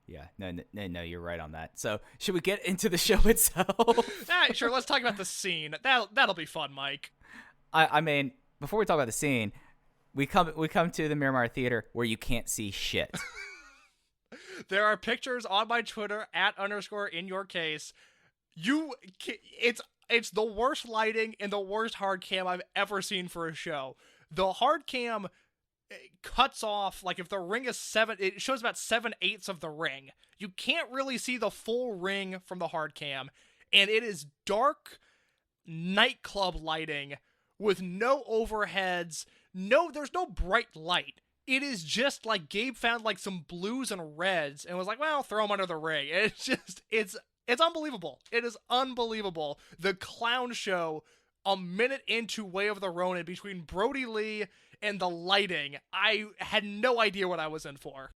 Yeah, no, you're right on that. So, should we get into the show itself? Sure, let's talk about the scene. That'll be fun, Mike. I mean, before we talk about the scene, we come to the Miramar Theater where you can't see shit. There are pictures on my Twitter @_inyourcase. It's the worst lighting and the worst hard cam I've ever seen for a show. The hard cam cuts off, like, if the ring is 7, it shows about 7/8 of the ring. You can't really see the full ring from the hard cam, and it is dark nightclub lighting with no overheads. There's no bright light. It is just like Gabe found like some blues and reds and was like, well, throw them under the ring. It's unbelievable. It is unbelievable. The clown show a minute into Way of the Ronin between Brody Lee and the lighting, I had no idea what I was in for.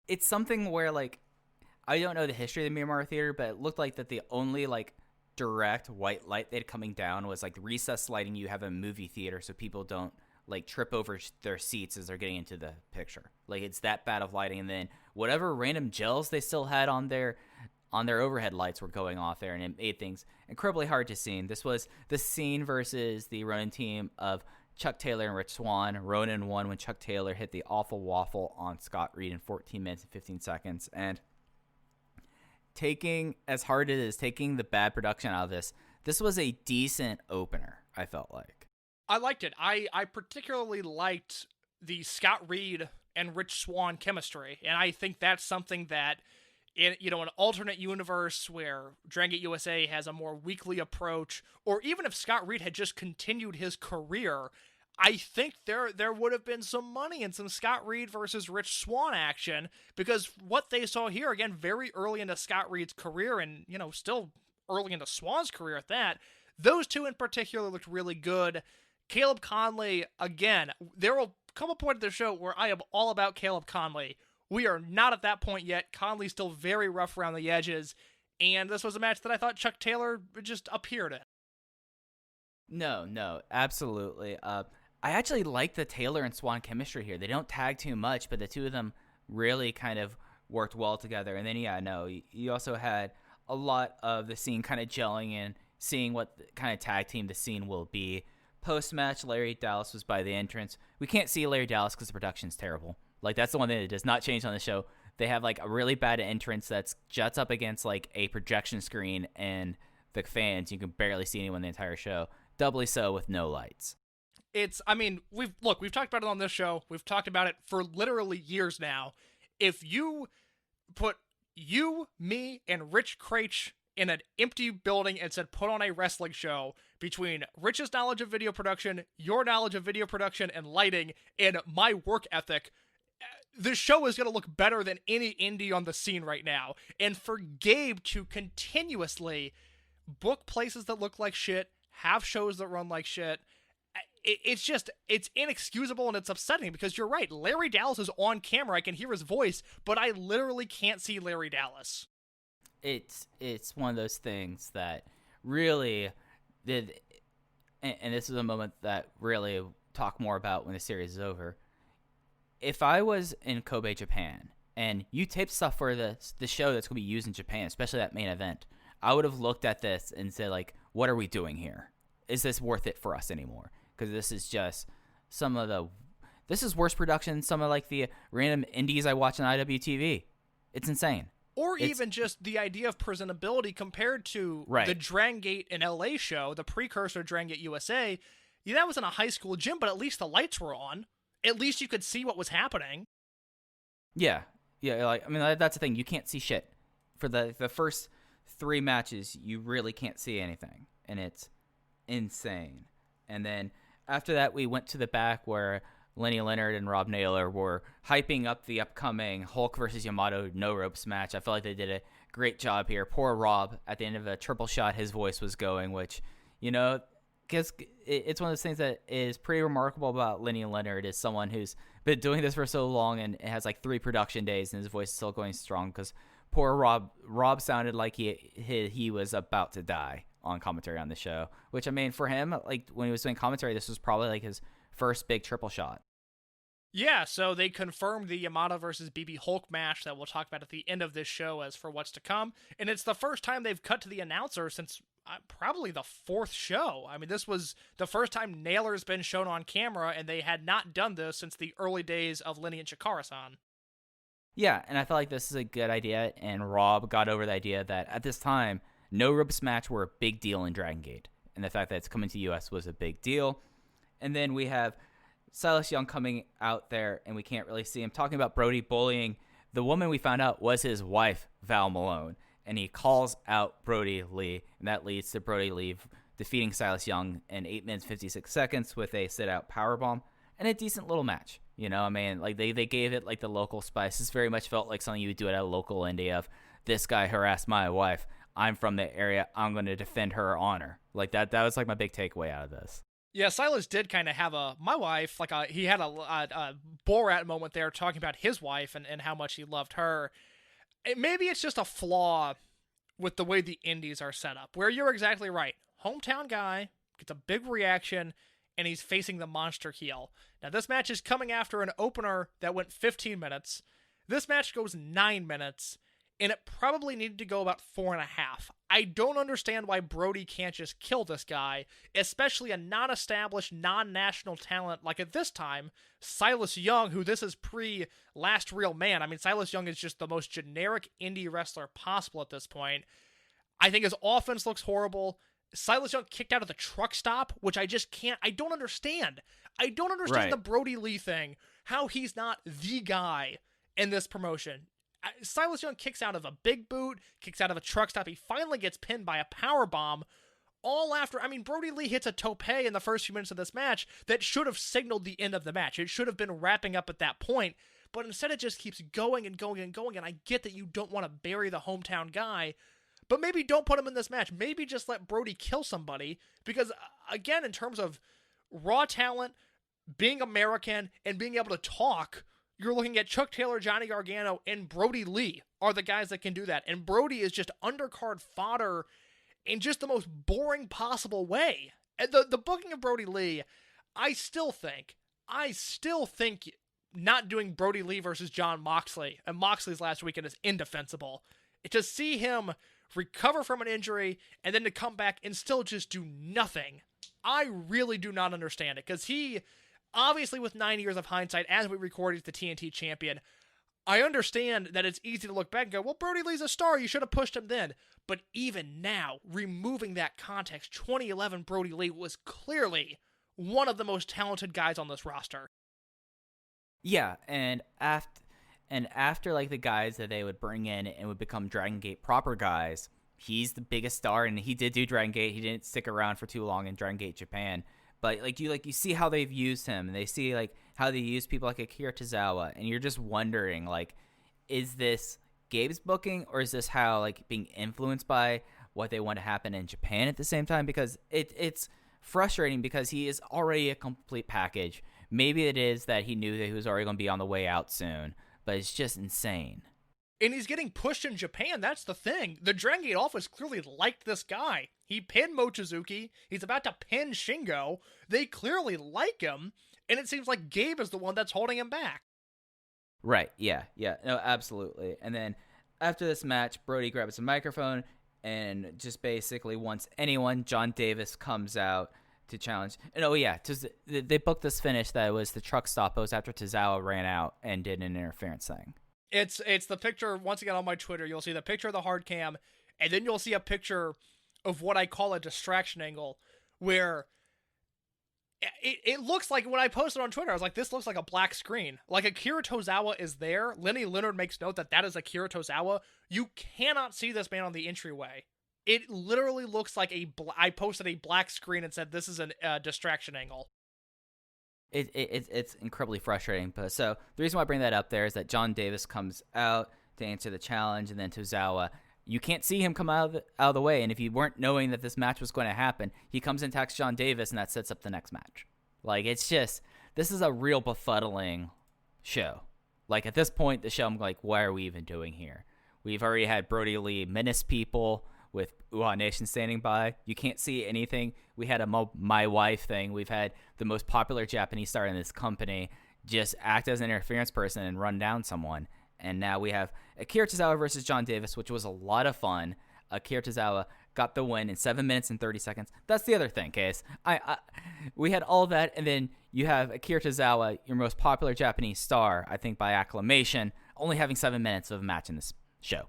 It's something where, like, I don't know the history of the Miramar Theater, but it looked like that the only, like, direct white light they had coming down was, like, the recessed lighting you have in a movie theater so people don't, like, trip over their seats as they're getting into the picture. Like, it's that bad of lighting, and then whatever random gels they still had on their overhead lights were going off there, and it made things incredibly hard to see. This was the scene versus the Ronin team of Chuck Taylor and Rich Swann. Ronin won when Chuck Taylor hit the awful waffle on Scott Reed in 14 minutes and 15 seconds. And taking, as hard as it is, taking the bad production out of this was a decent opener, I felt like. I liked it. I particularly liked the Scott Reed and Rich Swann chemistry, and I think that's something that in an alternate universe where Dragon Gate USA has a more weekly approach, or even if Scott Reed had just continued his career, I think there would have been some money in some Scott Reed versus Rich Swann action, because what they saw here, again, very early into Scott Reed's career and, still early into Swann's career at that, those two in particular looked really good. Caleb Conley, again, there will come a point in the show where I am all about Caleb Conley. We are not at that point yet. Conley's still very rough around the edges, and this was a match that I thought Chuck Taylor just appeared in. No, absolutely. I actually like the Taylor and Swan chemistry here. They don't tag too much, but the two of them really kind of worked well together. And then, you also had a lot of the scene kind of gelling and seeing what kind of tag team the scene will be. Post-match, Larry Dallas was by the entrance. We can't see Larry Dallas because the production's terrible. Like, that's the one thing that does not change on the show. They have, like, a really bad entrance that's juts up against, like, a projection screen and the fans. You can barely see anyone the entire show. Doubly so with no lights. We've talked about it on this show. We've talked about it for literally years now. If you put you, me, and Rich Craich in an empty building and said, put on a wrestling show, between Rich's knowledge of video production, your knowledge of video production and lighting, and my work ethic, the show is going to look better than any indie on the scene right now. And for Gabe to continuously book places that look like shit, have shows that run like shit, it's inexcusable, and it's upsetting because you're right. Larry Dallas is on camera. I can hear his voice, but I literally can't see Larry Dallas. It's one of those things that really did, and this is a moment that really talk more about when the series is over. If I was in Kobe, Japan, and you taped stuff for the show that's going to be used in Japan, especially that main event, I would have looked at this and said, like, what are we doing here? Is this worth it for us anymore? Because this is just this is worse production than some of, like, the random indies I watch on IWTV. It's insane. Or even just the idea of presentability compared to the Dragon Gate in LA show, the precursor to Dragon Gate USA. Yeah, that was in a high school gym, but at least the lights were on. At least you could see what was happening. Yeah, that's the thing. You can't see shit. For the first 3 matches, you really can't see anything, and it's insane. And then after that, we went to the back where Lenny Leonard and Rob Naylor were hyping up the upcoming Hulk versus Yamato no ropes match. I felt like they did a great job here. Poor Rob, at the end of a triple shot, his voice was going, which, because it's one of those things that is pretty remarkable about Lenny Leonard, is someone who's been doing this for so long and has like 3 production days and his voice is still going strong. Because poor Rob sounded like he was about to die on commentary on the show, which, for him, like, when he was doing commentary, this was probably like his first big triple shot. Yeah, so they confirmed the Yamato versus BB Hulk match that we'll talk about at the end of this show as for what's to come. And it's the first time they've cut to the announcer since probably the 4th show. This was the first time Naylor's been shown on camera, and they had not done this since the early days of Lenny and Chikara-san. Yeah, and I felt like this is a good idea, and Rob got over the idea that at this time, no ropes match were a big deal in Dragon Gate, and the fact that it's coming to the U.S. was a big deal. And then we have Silas Young coming out there, and we can't really see him, talking about Brody bullying. The woman we found out was his wife, Val Malone, and he calls out Brody Lee, and that leads to Brody Lee defeating Silas Young in 8 minutes 56 seconds with a sit-out powerbomb, and a decent little match. Like, they gave it like the local spice. This very much felt like something you would do at a local indie of, this guy harassed my wife, I'm from the area, I'm going to defend her honor. Like, that was like my big takeaway out of this. Yeah, Silas did kind of have he had a Borat moment there talking about his wife and how much he loved her. Maybe it's just a flaw with the way the indies are set up, where you're exactly right. Hometown guy gets a big reaction, and he's facing the monster heel. Now, this match is coming after an opener that went 15 minutes. This match goes 9 minutes, and it probably needed to go about 4.5. I don't understand why Brody can't just kill this guy, especially a non-established, non-national talent like at this time, Silas Young, who this is pre-Last Real Man. Silas Young is just the most generic indie wrestler possible at this point. I think his offense looks horrible. Silas Young kicked out of the truck stop, which I don't understand. I don't understand the Brody Lee thing, how he's not the guy in this promotion. Silas Young kicks out of a big boot, kicks out of a truck stop. He finally gets pinned by a powerbomb. All after, Brody Lee hits a tope in the first few minutes of this match that should have signaled the end of the match. It should have been wrapping up at that point, but instead it just keeps going and going and going, and I get that you don't want to bury the hometown guy, but maybe don't put him in this match. Maybe just let Brody kill somebody, because, again, in terms of raw talent, being American, and being able to talk, you're looking at Chuck Taylor, Johnny Gargano, and Brody Lee are the guys that can do that. And Brody is just undercard fodder in just the most boring possible way. And the booking of Brody Lee, I still think not doing Brody Lee versus Jon Moxley and Moxley's last weekend is indefensible. To see him recover from an injury and then to come back and still just do nothing, I really do not understand it. Because he, obviously with 9 years of hindsight, as we record, he's the TNT champion. I understand that it's easy to look back and go, well, Brody Lee's a star, you should have pushed him then. But even now, removing that context, 2011 Brody Lee was clearly one of the most talented guys on this roster. Yeah, and after like the guys that they would bring in and would become Dragon Gate proper guys, he's the biggest star, and he did do Dragon Gate. He didn't stick around for too long in Dragon Gate Japan, but you see how they've used him, and they see like how they use people like Akira Tozawa, and you're just wondering like, is this Gabe's booking, or is this how like being influenced by what they want to happen in Japan at the same time? Because it's frustrating because he is already a complete package. Maybe it is that he knew that he was already going to be on the way out soon, but it's just insane. And he's getting pushed in Japan, that's the thing. The Dragon Gate office clearly liked this guy. He pinned Mochizuki, he's about to pin Shingo, they clearly like him, and it seems like Gabe is the one that's holding him back. Right, yeah, no, absolutely. And then after this match, Brody grabs a microphone and just basically wants anyone, Jon Davis comes out to challenge. And they booked this finish that was the truck stop. It was after Tozawa ran out and did an interference thing. It's the picture, once again on my Twitter, you'll see the picture of the hard cam, and then you'll see a picture of what I call a distraction angle, where it looks like, when I posted on Twitter, I was like, this looks like a black screen. Like Akira Tozawa is there. Lenny Leonard makes note that is Akira Tozawa. You cannot see this man on the entryway. It literally looks like I posted a black screen and said, this is a distraction angle. It's incredibly frustrating. But so the reason why I bring that up there is that Jon Davis comes out to answer the challenge, and then Tozawa, you can't see him come out of the way. And if you weren't knowing that this match was going to happen, he comes and attacks Jon Davis, and that sets up the next match. Like, it's just, this is a real befuddling show. Like, at this point, the show, I'm like, why are we even doing here? We've already had Brody Lee menace people with Uhaa Nation standing by. You can't see anything. We had a My Wife thing. We've had the most popular Japanese star in this company just act as an interference person and run down someone. And now we have Akira Tozawa versus Jon Davis, which was a lot of fun. Akira Tozawa got the win in 7 minutes and 30 seconds. That's the other thing, Case. We had all that, and then you have Akira Tozawa, your most popular Japanese star, I think by acclamation, only having 7 minutes of a match in this show.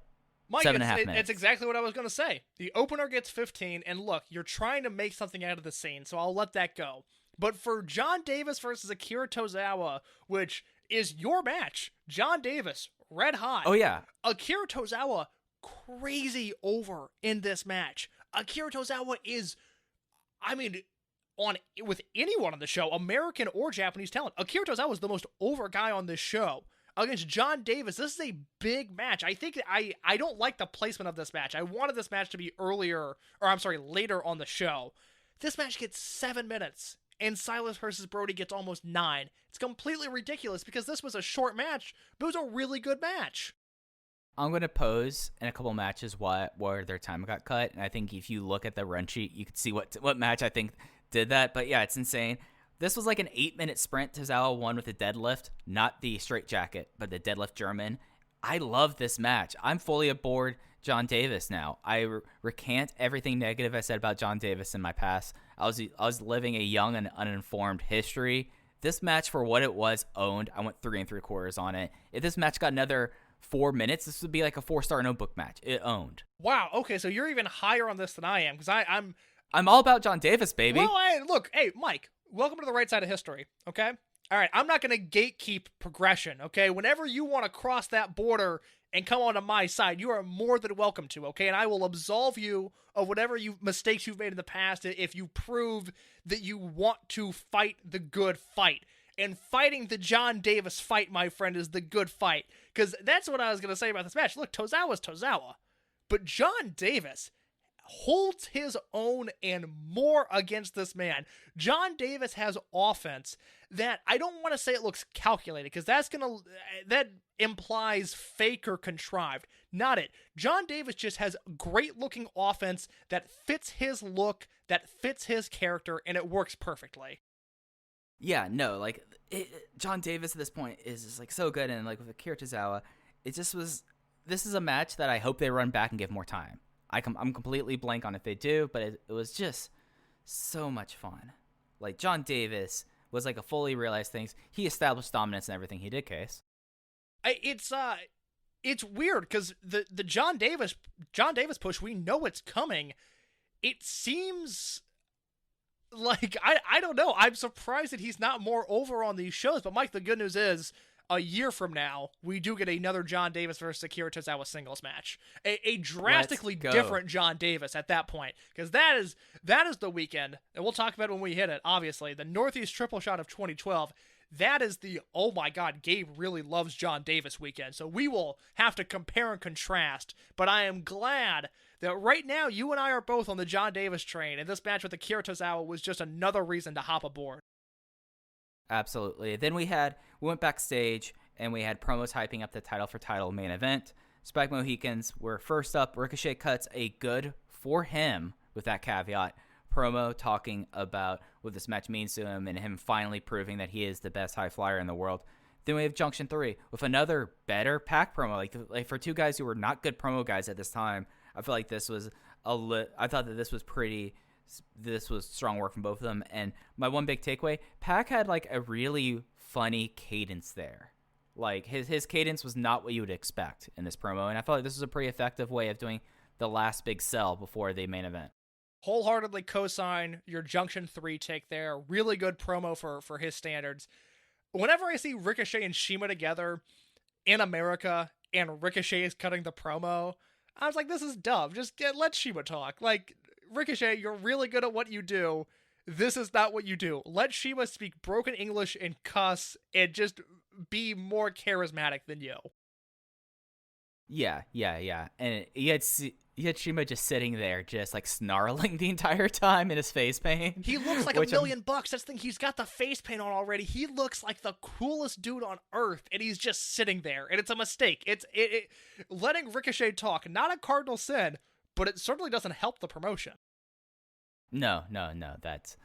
Mike, 7.5 minutes. It's exactly what I was going to say. The opener gets 15, and look, you're trying to make something out of the scene, so I'll let that go. But for Jon Davis versus Akira Tozawa, which is your match, Jon Davis, red hot. Oh, yeah. Akira Tozawa, crazy over in this match. Akira Tozawa is, with anyone on the show, American or Japanese talent, Akira Tozawa is the most over guy on this show. Against Jon Davis, this is a big match. I think I don't like the placement of this match. I wanted this match to be later on the show. This match gets 7 minutes, and Silas versus Brody gets almost 9. It's completely ridiculous because this was a short match, but it was a really good match. I'm going to pose in a couple matches where their time got cut, and I think if you look at the run sheet, you can see what match I think did that. But yeah, it's insane. This was like an 8-minute sprint. Tozawa won with a deadlift, not the straight jacket, but the deadlift German. I love this match. I'm fully aboard Jon Davis now. I recant everything negative I said about Jon Davis in my past. I was living a young and uninformed history. This match, for what it was, owned. I went 3 3/4 on it. If this match got another 4 minutes, this would be like a 4-star notebook match. It owned. Wow. Okay, so you're even higher on this than I am, because I'm all about Jon Davis, baby. Well, hey, Mike. Welcome to the right side of history, okay? All right, I'm not going to gatekeep progression, okay? Whenever you want to cross that border and come onto my side, you are more than welcome to, okay? And I will absolve you of whatever mistakes you've made in the past if you prove that you want to fight the good fight. And fighting the Jon Davis fight, my friend, is the good fight. Because that's what I was going to say about this match. Look, Tozawa's Tozawa. But Jon Davis, holds his own and more against this man. Jon Davis has offense that I don't want to say it looks calculated, because that implies fake or contrived. Not it. Jon Davis just has great looking offense that fits his look, that fits his character, and it works perfectly. Yeah, no, like Jon Davis at this point is just like so good, and like with Akira Tozawa, it just was. This is a match that I hope they run back and give more time. I'm completely blank on if they do, but it was just so much fun. Like, Jon Davis was like a fully realized things. He established dominance in everything he did, Case. It's weird because the Jon Davis push, we know it's coming. It seems like I don't know. I'm surprised that he's not more over on these shows. But Mike, the good news is, a year from now, we do get another Jon Davis versus Akira Tozawa singles match. A drastically different Jon Davis at that point. Because that is the weekend, and we'll talk about it when we hit it, obviously. The Northeast Triple Shot of 2012. That is the, oh my god, Gabe really loves Jon Davis weekend. So we will have to compare and contrast. But I am glad that right now, you and I are both on the Jon Davis train, and this match with Akira Tozawa was just another reason to hop aboard. Absolutely. Then we went backstage and we had promos hyping up the title for title main event. Spike Mohicans were first up. Ricochet cuts a good, for him, with that caveat, promo talking about what this match means to him and him finally proving that he is the best high flyer in the world. Then we have Junction 3 with another better PAC promo. Like for two guys who were not good promo guys at this time, I feel like this was I thought that this was strong work from both of them. And my one big takeaway, PAC had like a really funny cadence there. Like his cadence was not what you would expect in this promo. And I felt like this was a pretty effective way of doing the last big sell before the main event. Wholeheartedly co-sign your Junction 3 take there. Really good promo for his standards. Whenever I see Ricochet and Shima together in America and Ricochet is cutting the promo, I was like, this is dumb. Just let Shima talk. Like, Ricochet, you're really good at what you do. This is not what you do. Let Shima speak broken English and cuss and just be more charismatic than you. Yeah. And you had Shima just sitting there, just like snarling the entire time in his face paint. He looks like $1 million. That's the thing. He's got the face paint on already. He looks like the coolest dude on earth, and he's just sitting there. And it's a mistake. It's letting Ricochet talk, not a cardinal sin, but it certainly doesn't help the promotion. No. That's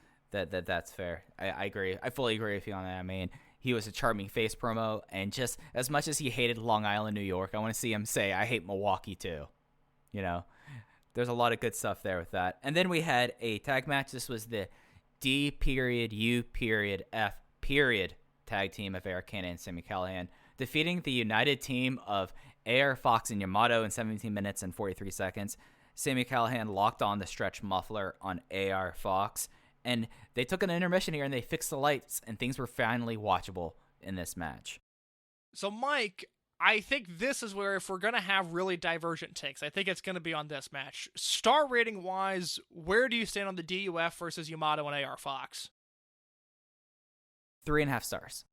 fair. I agree. I fully agree with you on that. I mean, he was a charming face promo, and just as much as he hated Long Island, New York, I want to see him say, I hate Milwaukee too. You know, there's a lot of good stuff there with that. And then we had a tag match. This was the D.U.F. tag team of Eric Cannon and Sammy Callahan, defeating the united team of AR Fox and Yamato in 17 minutes and 43 seconds. Sammy Callahan locked on the stretch muffler on AR Fox, and they took an intermission here and they fixed the lights, and things were finally watchable in this match. So, Mike, I think this is where, if we're going to have really divergent takes, I think it's going to be on this match. Star rating wise, where do you stand on the DUF versus Yamato and AR Fox? 3.5 stars.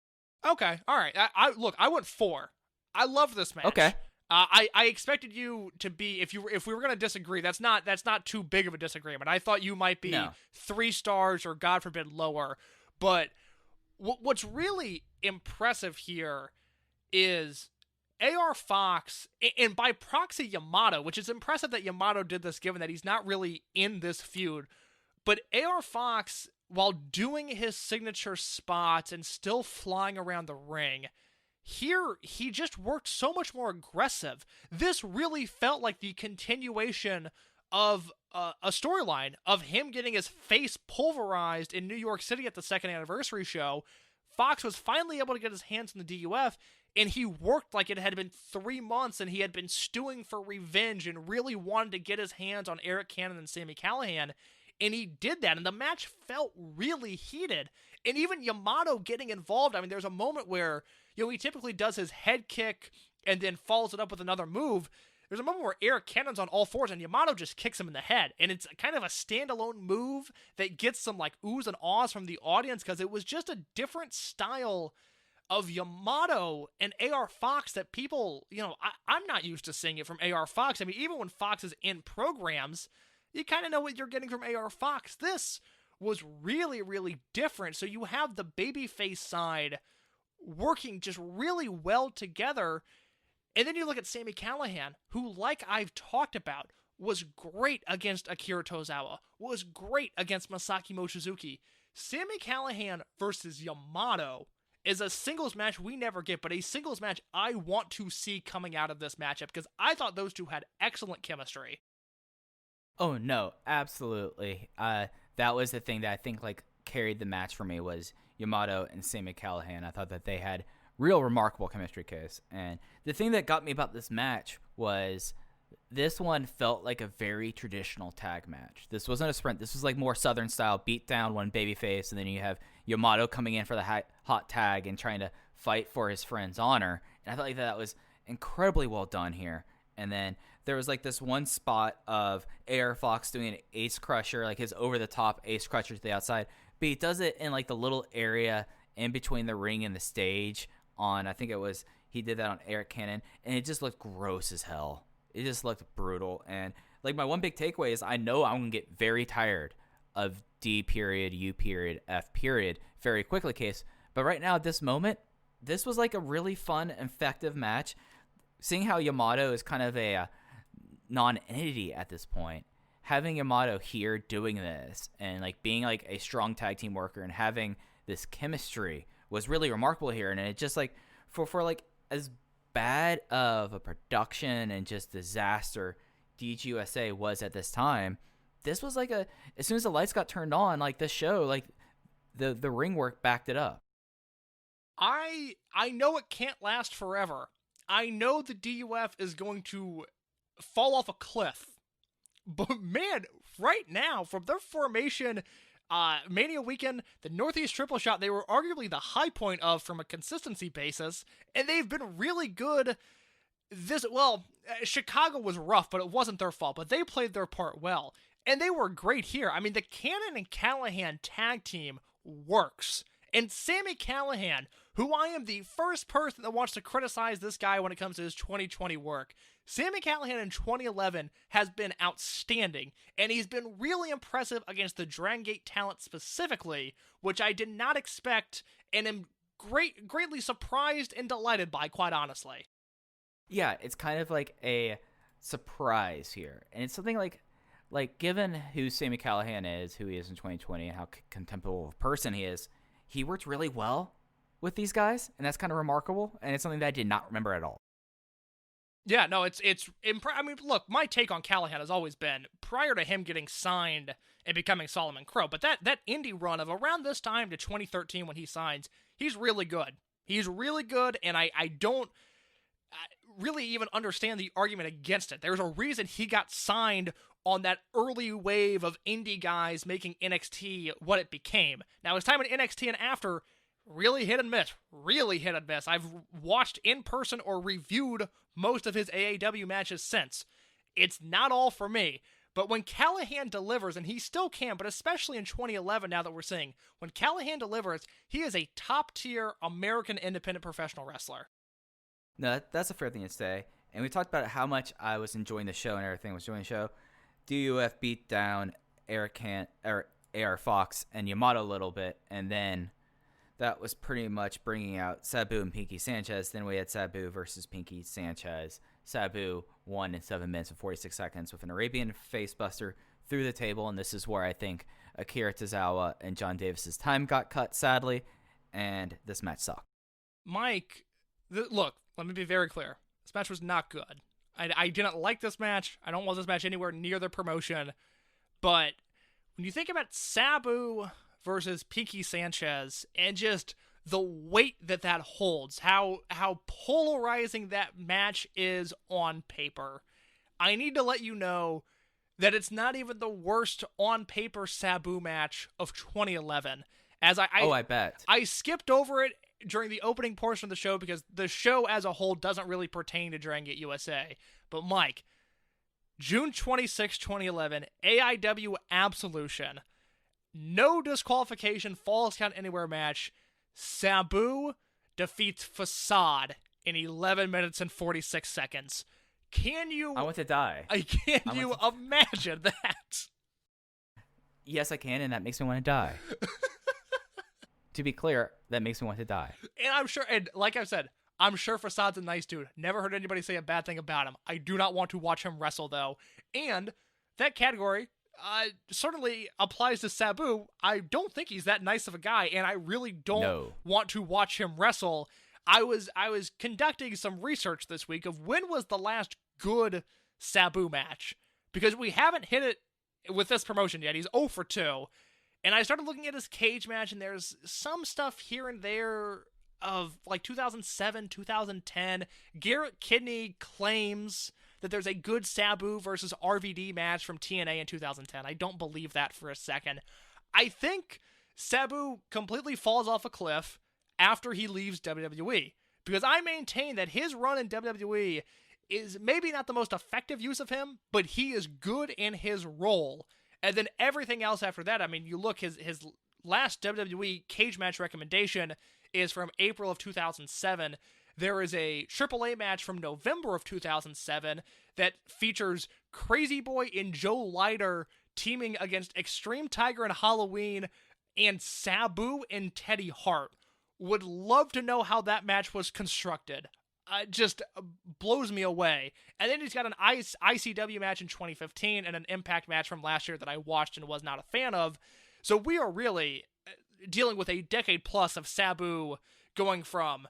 Okay, all right. I went 4. I loved this match. Okay. I expected you to be, if we were going to disagree, that's not too big of a disagreement. I thought you might be 3 stars or, God forbid, lower. But what's really impressive here is AR Fox, and by proxy Yamato, which is impressive that Yamato did this given that he's not really in this feud, but AR Fox, while doing his signature spots and still flying around the ring, here he just worked so much more aggressive. This really felt like the continuation of a storyline of him getting his face pulverized in New York City at the 2nd anniversary show. Fox was finally able to get his hands on the DUF, and he worked like it had been 3 months and he had been stewing for revenge and really wanted to get his hands on Eric Cannon and Sammy Callahan. And he did that, and the match felt really heated. And even Yamato getting involved, I mean, there's a moment where, he typically does his head kick and then follows it up with another move. There's a moment where Eric Cannon's on all fours and Yamato just kicks him in the head. And it's kind of a standalone move that gets some like oohs and ahs from the audience because it was just a different style of Yamato and AR Fox that people, I'm not used to seeing it from AR Fox. I mean, even when Fox is in programs, you kind of know what you're getting from AR Fox. This was really, really different. So you have the babyface side working just really well together. And then you look at Sami Callahan, who, like I've talked about, was great against Akira Tozawa, was great against Masaki Mochizuki. Sami Callahan versus Yamato is a singles match we never get, but a singles match I want to see coming out of this matchup, because I thought those two had excellent chemistry. Oh, no, absolutely. That was the thing that I think carried the match for me, was Yamato and Sami Callahan. I thought that they had real remarkable chemistry case. And the thing that got me about this match was this one felt like a very traditional tag match. This wasn't a sprint. This was more Southern style, beat down one babyface, and then you have Yamato coming in for the hot tag and trying to fight for his friend's honor. And I felt that was incredibly well done here. And then there was this one spot of AR Fox doing an ace crusher, his over-the-top ace crusher to the outside. But he does it in the little area in between the ring and the stage on, I think he did that on Eric Cannon, and it just looked gross as hell. It just looked brutal. And my one big takeaway is I know I'm going to get very tired of D period, U period, F period very quickly case. But right now at this moment, this was a really fun, effective match. Seeing how Yamato is kind of a non-entity at this point, having Yamato here doing this and being a strong tag team worker and having this chemistry was really remarkable here. And it just for as bad of a production and just disaster DGUSA was at this time, this was as soon as the lights got turned on, this show, the ring work backed it up. I know it can't last forever. I know the DUF is going to fall off a cliff. But man, right now, from their formation, Mania Weekend, the Northeast Triple Shot, they were arguably the high point of from a consistency basis, and they've been really good. Chicago was rough, but it wasn't their fault, but they played their part well, and they were great here. I mean, the Cannon and Callahan tag team works, and Sami Callahan, who I am the first person that wants to criticize this guy when it comes to his 2020 work, Sami Callahan in 2011 has been outstanding, and he's been really impressive against the Dragon Gate talent specifically, which I did not expect, and am greatly surprised and delighted by, quite honestly. Yeah, it's kind of a surprise here, and it's something given who Sami Callahan is, who he is in 2020, and how contemptible of a person he is, he worked really well with these guys, and that's kind of remarkable, and it's something that I did not remember at all. Yeah, no, I mean, look, my take on Callahan has always been, prior to him getting signed and becoming Solomon Crow, but that indie run of around this time to 2013 when he signs, he's really good. He's really good, and I don't really even understand the argument against it. There's a reason he got signed on that early wave of indie guys making NXT what it became. Now, his time in NXT and after, really hit and miss. I've watched in person or reviewed most of his AAW matches since. It's not all for me, but when Callahan delivers, and he still can, but especially in 2011 now that we're seeing, when Callahan delivers, he is a top-tier American independent professional wrestler. No, that's a fair thing to say. And we talked about how much I was enjoying the show and everything was enjoying the show. DUF beat down AR Fox and Yamato a little bit, and then that was pretty much bringing out Sabu and Pinky Sanchez. Then we had Sabu versus Pinky Sanchez. Sabu won in 7 minutes and 46 seconds with an Arabian facebuster through the table, and this is where I think Akira Tazawa and Jon Davis' time got cut, sadly, and this match sucked. Mike, look, let me be very clear. This match was not good. I didn't like this match. I don't want this match anywhere near the promotion. But when you think about Sabu versus Pinky Sanchez and just the weight that holds, how polarizing that match is on paper, I need to let you know that it's not even the worst on paper Sabu match of 2011. I bet. I skipped over it during the opening portion of the show because the show as a whole doesn't really pertain to Dragon Gate USA. But Mike, June 26, 2011, AIW Absolution, no disqualification, falls count anywhere match. Sabu defeats Facade in 11 minutes and 46 seconds. Can you? I want to die. Can you imagine that? Yes, I can, and that makes me want to die. To be clear, that makes me want to die. And I'm sure, and like I've said, I'm sure Fasad's a nice dude. Never heard anybody say a bad thing about him. I do not want to watch him wrestle, though. And that category certainly applies to Sabu. I don't think he's that nice of a guy, and I really don't want to watch him wrestle. I was conducting some research this week of when was the last good Sabu match, because we haven't hit it with this promotion yet. He's 0 for 2. And I started looking at his cage match, and there's some stuff here and there of like 2007, 2010. Garrett Kidney claims that there's a good Sabu versus RVD match from TNA in 2010. I don't believe that for a second. I think Sabu completely falls off a cliff after he leaves WWE, because I maintain that his run in WWE is maybe not the most effective use of him, but he is good in his role. And then everything else after that, I mean, you look, his last WWE cage match recommendation is from April of 2007. There is a AAA match from November of 2007 that features Crazy Boy and Joe Leiter teaming against Extreme Tiger and Halloween and Sabu and Teddy Hart. Would love to know how that match was constructed. Just blows me away. And then he's got an ICW match in 2015 and an Impact match from last year that I watched and was not a fan of. So we are really dealing with a decade plus of Sabu going from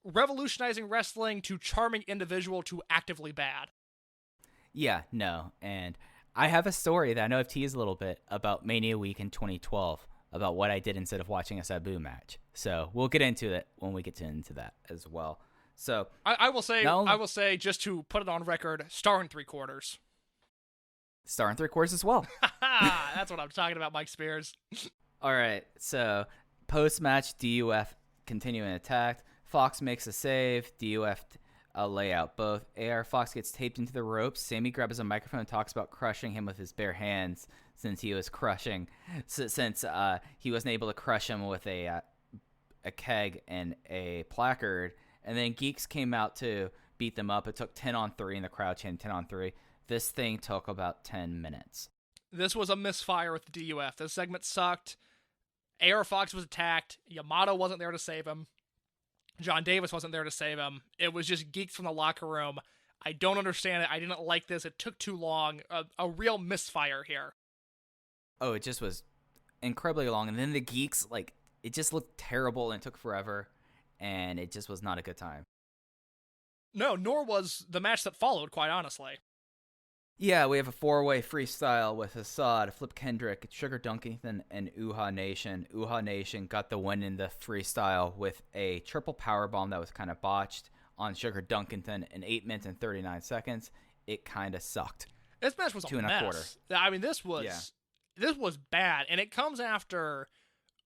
revolutionizing wrestling to charming individual to actively bad. Yeah, no. And I have a story that I know I've teased a little bit about Mania Week in 2012, about what I did instead of watching a Sabu match. So we'll get into it when we get into that as well. So I will say, just to put it on record, star and 3/4. Star and 3/4 as well. That's what I'm talking about, Mike Spears. All right, so post-match, DUF continuing attacked. Fox makes a save. DUF lay out both. AR Fox gets taped into the ropes. Sammy grabs a microphone and talks about crushing him with his bare hands since he was he wasn't able to crush him with a keg and a placard. And then Geeks came out to beat them up. It took 10-on-3, and the crowd chanted 10-on-3. This thing took about 10 minutes. This was a misfire with the DUF. This segment sucked. AR Fox was attacked. Yamato wasn't there to save him. Jon Davis wasn't there to save him. It was just Geeks from the locker room. I don't understand it. I didn't like this. It took too long. A real misfire here. Oh, it just was incredibly long. And then the Geeks, it just looked terrible and it took forever. And it just was not a good time. No, nor was the match that followed, quite honestly. Yeah, we have a 4-way freestyle with Assad, Flip Kendrick, Sugar Dunkington, and Uha Nation. Uha Nation got the win in the freestyle with a triple powerbomb that was kind of botched on Sugar Dunkington in 8 minutes and 39 seconds. It kind of sucked. This match was a mess. I mean, this was bad, and it comes after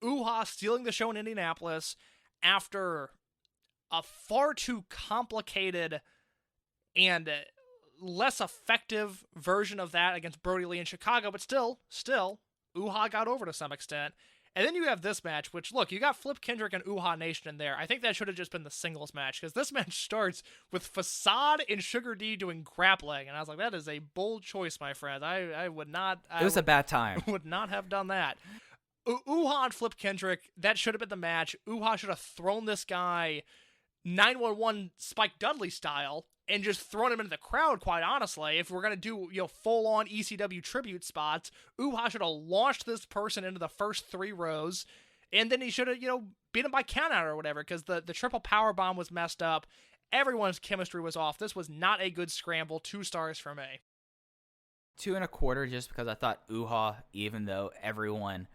Uha stealing the show in Indianapolis, after a far too complicated and less effective version of that against Brody Lee in Chicago, but still, Uha got over to some extent. And then you have this match, which, look, you got Flip Kendrick and Uha Nation in there. I think that should have just been the singles match, because this match starts with Facade and Sugar D doing grappling, and I was like, that is a bold choice, my friend. I would not... It was a bad time. Would not have done that. Uha and Flip Kendrick, that should have been the match. Uha should have thrown this guy 911 Spike Dudley style and just thrown him into the crowd, quite honestly. If we're going to do, full-on ECW tribute spots, Uha should have launched this person into the first 3 rows, and then he should have, beat him by countout or whatever, because the triple powerbomb was messed up. Everyone's chemistry was off. This was not a good scramble. 2 stars for me. 2.25, just because I thought Uha, even though everyone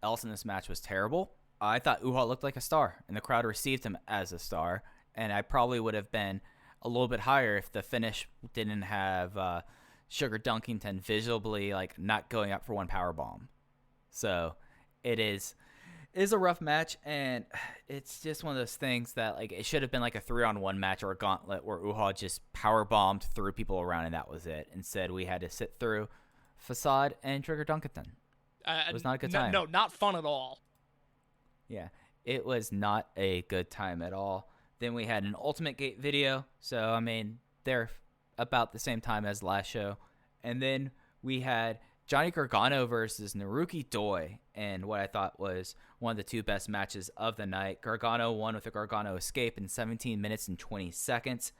else in this match was terrible, I thought Uha looked like a star, and the crowd received him as a star, and I probably would have been a little bit higher if the finish didn't have Sugar Dunkington visibly not going up for 1 powerbomb. So it is a rough match, and it's just one of those things that it should have been a 3-on-1 match or a gauntlet where Uha just powerbombed through people around and that was it. Instead, we had to sit through Facade and Sugar Dunkington. It was not a good time. No, not fun at all. Yeah, it was not a good time at all. Then we had an Ultimate Gate video. So, I mean, they're about the same time as last show. And then we had Johnny Gargano versus Naruki Doi, and what I thought was one of the two best matches of the night. Gargano won with a Gargano escape in 17 minutes and 20 seconds.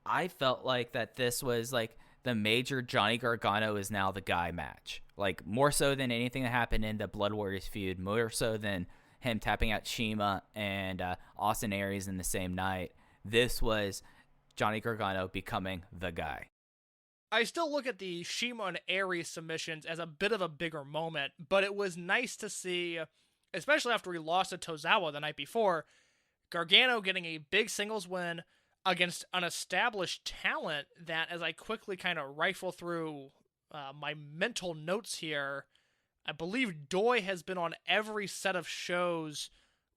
I felt like that this was like the major Johnny Gargano is now the guy match. Like more so than anything that happened in the Blood Warriors feud, more so than him tapping out Shima and Austin Aries in the same night. This was Johnny Gargano becoming the guy. I still look at the Shima and Aries submissions as a bit of a bigger moment, but it was nice to see, especially after he lost to Tozawa the night before, Gargano getting a big singles win against an established talent that, as I quickly kind of rifle through my mental notes here, I believe Doi has been on every set of shows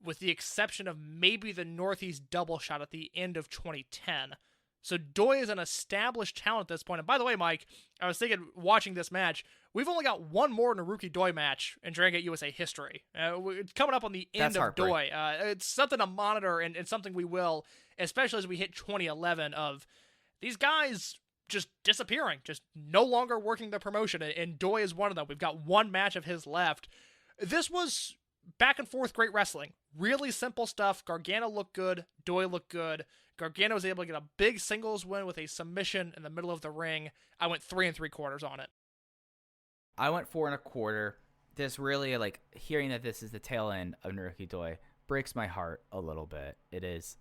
with the exception of maybe the Northeast double shot at the end of 2010. So Doi is an established talent at this point. And by the way, Mike, I was thinking, watching this match, we've only got one more Naruki Doi match in Dragon Gate USA history. It's coming up on the end of Doi. It's something to monitor and something we will, especially as we hit 2011, of these guys just disappearing, just no longer working the promotion, and Doi is one of them. We've got one match of his left. This was back and forth great wrestling. Really simple stuff. Gargano looked good. Doi looked good. Gargano was able to get a big singles win with a submission in the middle of the ring. I went 3 3/4 on it. I went 4 1/4. This really, like, hearing that this is the tail end of Naruki Doi breaks my heart a little bit. It is.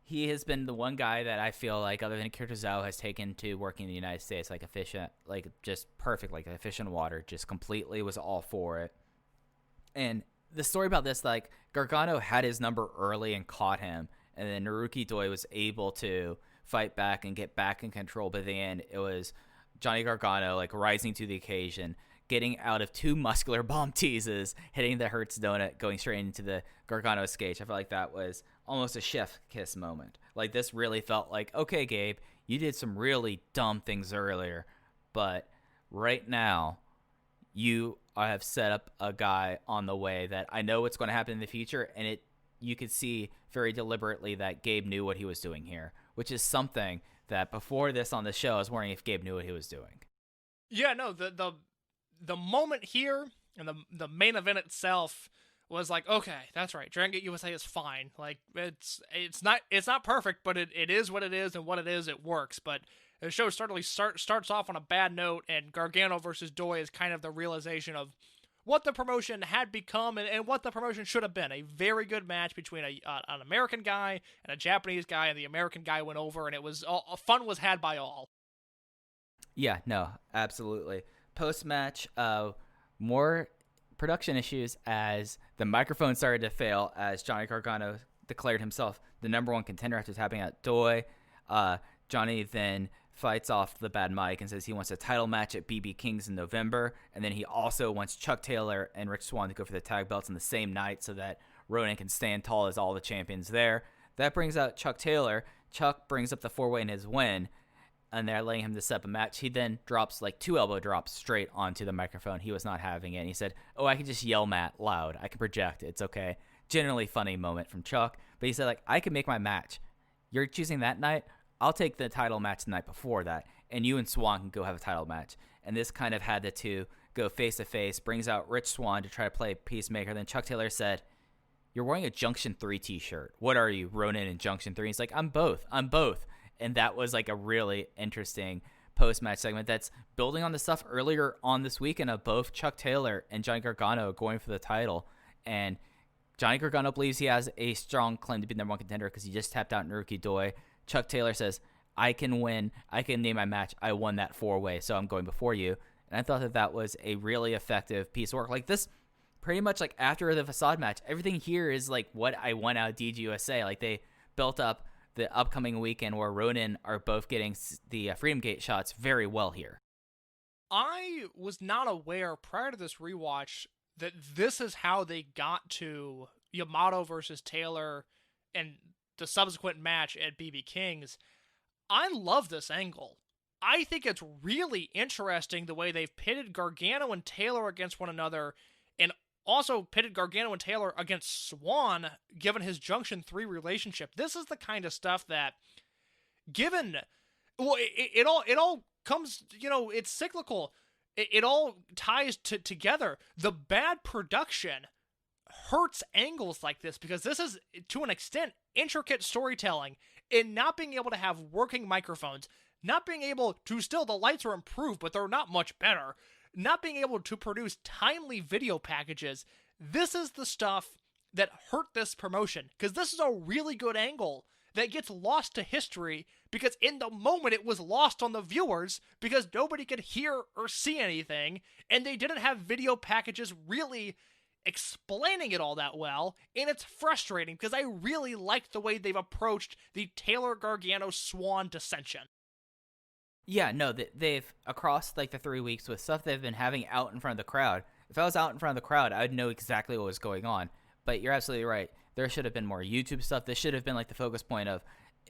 He has been the one guy that I feel like, other than Akira Tozawa, has taken to working in the United States, like efficient, like just perfect, like efficient water, just completely was all for it. And the story about this, like, Gargano had his number early and caught him, and then Naruki Doi was able to fight back and get back in control. But at the end, it was Johnny Gargano, like, rising to the occasion, getting out of 2 muscular bomb teases, hitting the Hertz donut, going straight into the Gargano cage. I felt like that was almost a chef kiss moment. Like, this really felt like, okay, Gabe, you did some really dumb things earlier, but right now you have set up a guy on the way that I know what's going to happen in the future, and you could see very deliberately that Gabe knew what he was doing here, which is something that before this on the show, I was wondering if Gabe knew what he was doing. Yeah, no, the moment here and the main event itself was like, okay, that's right, Dragon Gate USA is fine. Like, it's not perfect, but it is what it is, and what it is, it works. But the show starts off on a bad note, and Gargano versus Doi is kind of the realization of what the promotion had become and what the promotion should have been. A very good match between an American guy and a Japanese guy, and the American guy went over, and it was fun was had by all. Yeah, no, absolutely. Post-match, more production issues as the microphone started to fail as Johnny Gargano declared himself the number 1 contender after tapping out Doi. Johnny then fights off the bad mic and says he wants a title match at BB King's in November, and then he also wants Chuck Taylor and Rich Swann to go for the tag belts on the same night so that Ronin can stand tall as all the champions there. That brings out Chuck Taylor. Chuck brings up the 4-way in his win, and they're letting him to set up a match. He then drops like 2 elbow drops straight onto the microphone. He was not having it. And he said, "Oh, I can just yell Matt loud. I can project. It's okay." Generally funny moment from Chuck. But he said, like, I can make my match. You're choosing that night? I'll take the title match the night before that, and you and Swann can go have a title match. And this kind of had the two go face-to-face, brings out Rich Swann to try to play Peacemaker. Then Chuck Taylor said, "You're wearing a Junction 3 t-shirt. What are you, Ronin and Junction 3? He's like, I'm both. And that was like a really interesting post-match segment that's building on the stuff earlier on this weekend of both Chuck Taylor and Johnny Gargano going for the title. And Johnny Gargano believes he has a strong claim to be the number 1 contender because he just tapped out Naruki Doi. Chuck Taylor says, I can win. I can name my match. I won that 4-way, so I'm going before you. And I thought that was a really effective piece of work. Like this, pretty much like after the Facade match, everything here is like what I want out of DGUSA. Like they built up the upcoming weekend where Ronin are both getting the Freedom Gate shots very well here. I was not aware prior to this rewatch that this is how they got to Yamato versus Taylor and the subsequent match at BB King's. I love this angle. I think it's really interesting the way they've pitted Gargano and Taylor against one another, and also pitted Gargano and Taylor against Swann, given his Junction 3 relationship. This is the kind of stuff that, given Well, it all comes, it's cyclical. It all ties together. The bad production hurts angles like this because this is, to an extent, intricate storytelling, and not being able to have working microphones, not being able to, still, the lights are improved, but they're not much better, not being able to produce timely video packages. This is the stuff that hurt this promotion, because this is a really good angle that gets lost to history because in the moment it was lost on the viewers because nobody could hear or see anything, and they didn't have video packages really explaining it all that well, and it's frustrating because I really like the way they've approached the Taylor Gargano Swan dissension. Yeah, no, they've, across like the 3 weeks with stuff they've been having out in front of the crowd, if I was out in front of the crowd, I would know exactly what was going on. But you're absolutely right. There should have been more YouTube stuff. This should have been like the focus point of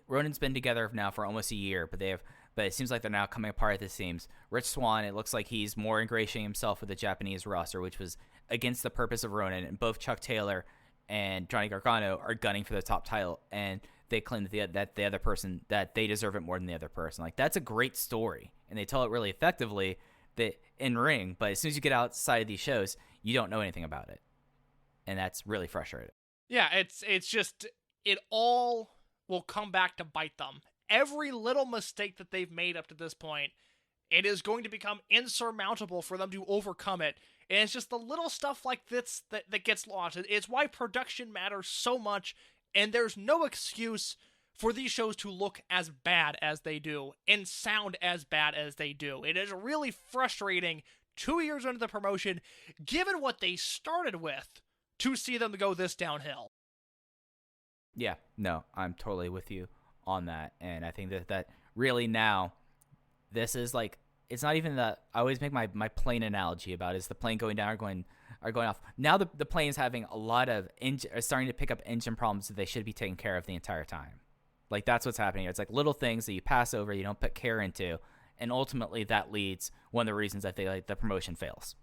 Ronin's been together now for almost a year, but it seems like they're now coming apart at the seams. Rich Swann, it looks like he's more ingratiating himself with the Japanese roster, which was against the purpose of Ronin. And both Chuck Taylor and Johnny Gargano are gunning for the top title, and they claim that the other person, that they deserve it more than the other person. Like, that's a great story, and they tell it really effectively that in ring. But as soon as you get outside of these shows, you don't know anything about it, and that's really frustrating. Yeah, it's just, it all will come back to bite them. Every little mistake that they've made up to this point, it is going to become insurmountable for them to overcome it. And it's just the little stuff like this that gets lost. It's why production matters so much, and there's no excuse for these shows to look as bad as they do and sound as bad as they do. It is really frustrating 2 years into the promotion, given what they started with, to see them go this downhill. Yeah, no, I'm totally with you on that. And I think that really now, this is like, it's not even that. I always make my plane analogy about, is the plane going down or going off. Now the plane's having a lot of starting to pick up engine problems that they should be taking care of the entire time. Like, that's what's happening. It's like little things that you pass over, you don't put care into, and ultimately that leads, one of the reasons that the promotion fails.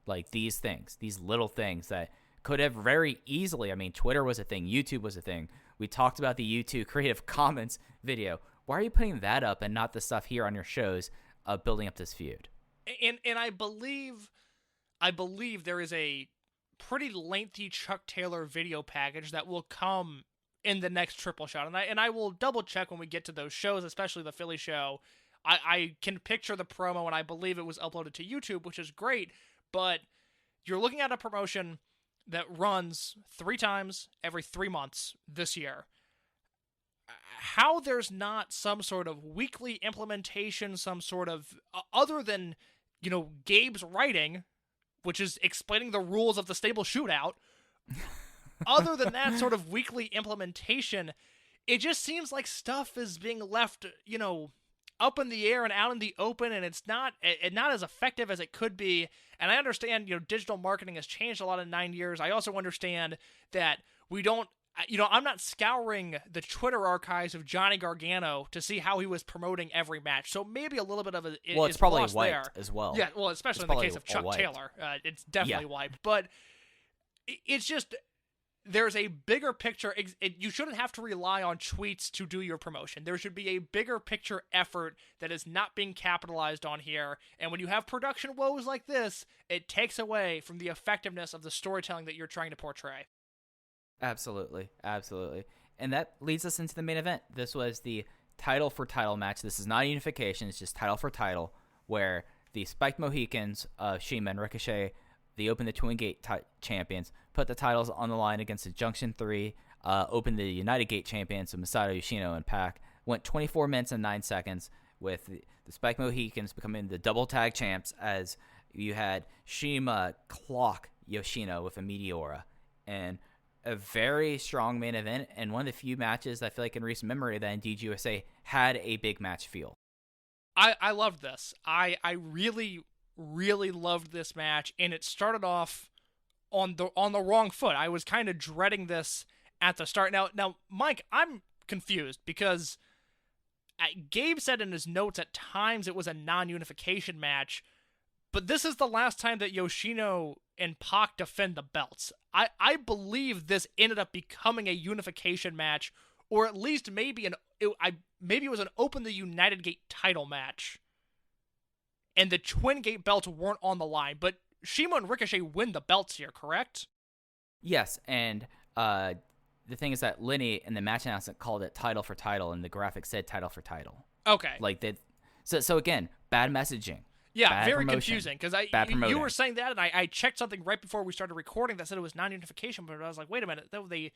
Like, these things, these little things that could have very easily, I mean, Twitter was a thing, YouTube was a thing. We talked about the YouTube Creative Commons video. Why are you putting that up and not the stuff here on your shows building up this feud? And I believe there is a pretty lengthy Chuck Taylor video package that will come in the next triple shot. And I will double check when we get to those shows, especially the Philly show. I can picture the promo, and I believe it was uploaded to YouTube, which is great. But you're looking at a promotion that runs 3 times every 3 months this year. How there's not some sort of weekly implementation, some sort of, other than, Gabe's writing, which is explaining the rules of the stable shootout, other than that sort of weekly implementation, it just seems like stuff is being left, up in the air and out in the open, and it's not as effective as it could be. And I understand, digital marketing has changed a lot in 9 years. I also understand that we don't, I'm not scouring the Twitter archives of Johnny Gargano to see how he was promoting every match. So maybe a little bit of it it's is probably lost wiped there as well. Yeah, well, especially in the case of Chuck Taylor, it's definitely wiped. But it's just, there's a bigger picture. You shouldn't have to rely on tweets to do your promotion. There should be a bigger picture effort that is not being capitalized on here. And when you have production woes like this, it takes away from the effectiveness of the storytelling that you're trying to portray. Absolutely. And that leads us into the main event. This was the title for title match. This is not a unification. It's just title for title, where the Spiked Mohicans of Shima and Ricochet, the Open the Twin Gate champions, put the titles on the line against the Junction 3, Open the United Gate champions of Masato Yoshino and PAC. Went 24 minutes and 9 seconds, with the Spiked Mohicans becoming the double tag champs, as you had Shima clock Yoshino with a Meteora. And a very strong main event, and one of the few matches I feel like in recent memory that in DGUSA had a big match feel. I loved this. I really, really loved this match, and it started off on the wrong foot. I was kind of dreading this at the start. Now, Mike, I'm confused because Gabe said in his notes at times it was a non-unification match, but this is the last time that Yoshino and PAC defend the belts. I believe this ended up becoming a unification match or at least maybe it was an Open the United Gate title match, and the Twin Gate belts weren't on the line, but Shima and Ricochet win the belts here, correct? Yes, and the thing is that Lenny in the match announcement called it title for title, and the graphic said title for title. Okay. Like that. So again, bad messaging. Yeah, bad very promotion, confusing, because you were saying that, and I checked something right before we started recording that said it was non-unification, but I was like, wait a minute, they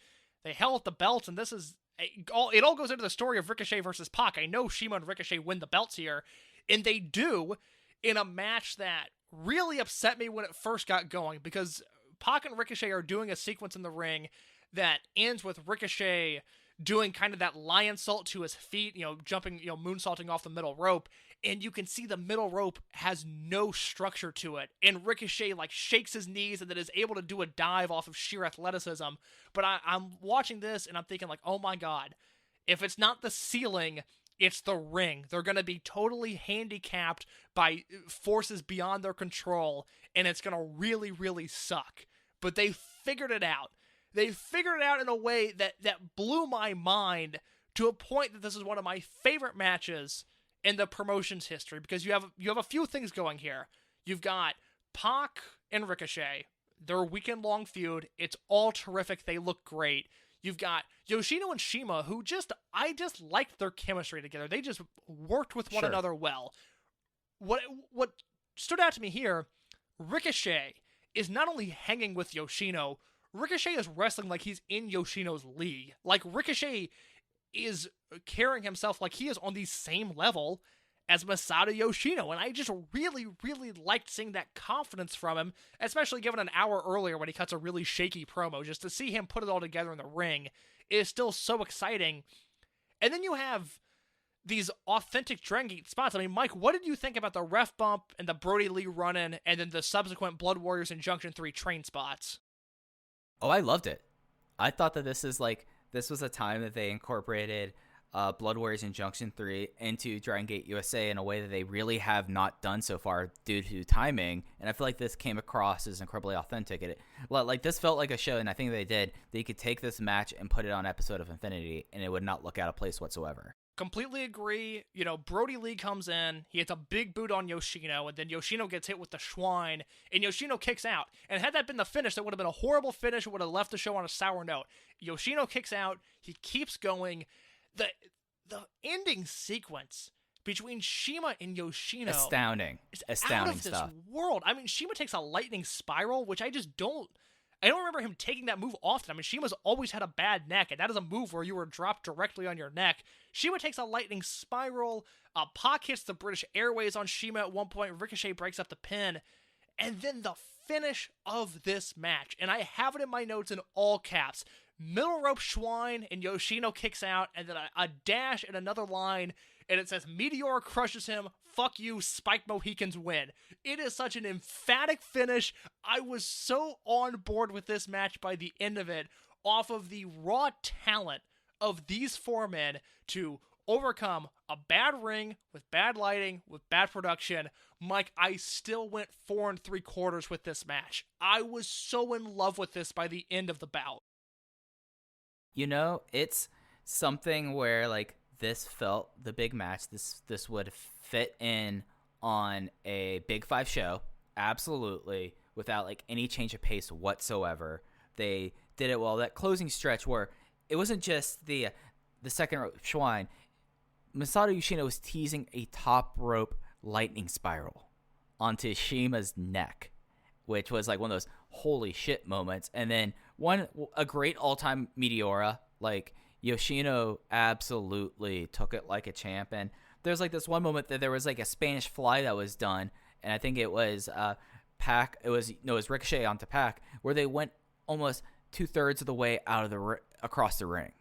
held up the belts, and this is it all goes into the story of Ricochet versus PAC. I know Shima and Ricochet win the belts here, and they do in a match that really upset me when it first got going, because PAC and Ricochet are doing a sequence in the ring that ends with Ricochet doing kind of that lion salt to his feet, jumping, moonsaulting off the middle rope, and you can see the middle rope has no structure to it, and Ricochet shakes his knees and then is able to do a dive off of sheer athleticism. But I'm watching this and I'm thinking oh my god, if it's not the ceiling, it's the ring. They're going to be totally handicapped by forces beyond their control, and it's going to really, really suck. But they figured it out. They figured it out in a way that blew my mind, to a point that this is one of my favorite matches in the promotion's history, because you have a few things going here. You've got PAC and Ricochet, their weekend-long feud. It's all terrific. They look great. You've got Yoshino and Shima, who I just liked their chemistry together. They just worked with one another well. What stood out to me here, Ricochet is not only hanging with Yoshino, Ricochet is wrestling like he's in Yoshino's league. Ricochet is carrying himself like he is on the same level as Masato Yoshino, and I just really, really liked seeing that confidence from him, especially given an hour earlier when he cuts a really shaky promo. Just to see him put it all together in the ring is still so exciting. And then you have these authentic Dragon Gate spots. I mean, Mike, what did you think about the ref bump and the Brody Lee run-in, and then the subsequent Blood Warriors and Junction 3 train spots? Oh, I loved it. I thought that this was a time that they incorporated Blood Warriors and Junction 3 into Dragon Gate USA in a way that they really have not done so far due to timing. And I feel like this came across as incredibly authentic. This felt like a show, and I think they could take this match and put it on Episode of Infinity, and it would not look out of place whatsoever. Completely agree. Brody Lee comes in, he hits a big boot on Yoshino, and then Yoshino gets hit with the Schwein, and Yoshino kicks out. And had that been the finish, that would have been a horrible finish. It would have left the show on a sour note. Yoshino kicks out, he keeps going. The ending sequence between Shima and Yoshino, astounding out of stuff. This world. I mean, Shima takes a lightning spiral, which I don't remember him taking that move often. I mean, Shima's always had a bad neck, and that is a move where you were dropped directly on your neck. Shima takes a lightning spiral. PAC hits the British Airways on Shima at one point. Ricochet breaks up the pin. And then the finish of this match, and I have it in my notes in all caps: middle rope Schwein, and Yoshino kicks out, and then a dash and another line, and it says Meteor crushes him, fuck you, Spike Mohicans win. It is such an emphatic finish. I was so on board with this match by the end of it, off of the raw talent of these four men to overcome a bad ring with bad lighting, with bad production. Mike, I still went 4 3/4 with this match. I was so in love with this by the end of the bout. It's something where this felt the big match. This would fit in on a Big 5 show, absolutely, without any change of pace whatsoever. They did it well. That closing stretch where it wasn't just the second rope Schwein. Masato Yoshino was teasing a top rope lightning spiral onto Shima's neck, which was one of those holy shit moments. And then a great all-time Meteora. Yoshino absolutely took it like a champ. And there's this one moment that there was a Spanish fly that was done, and I think it was PAC. It was Ricochet onto PAC, where they went almost 2/3 of the way out of across the ring.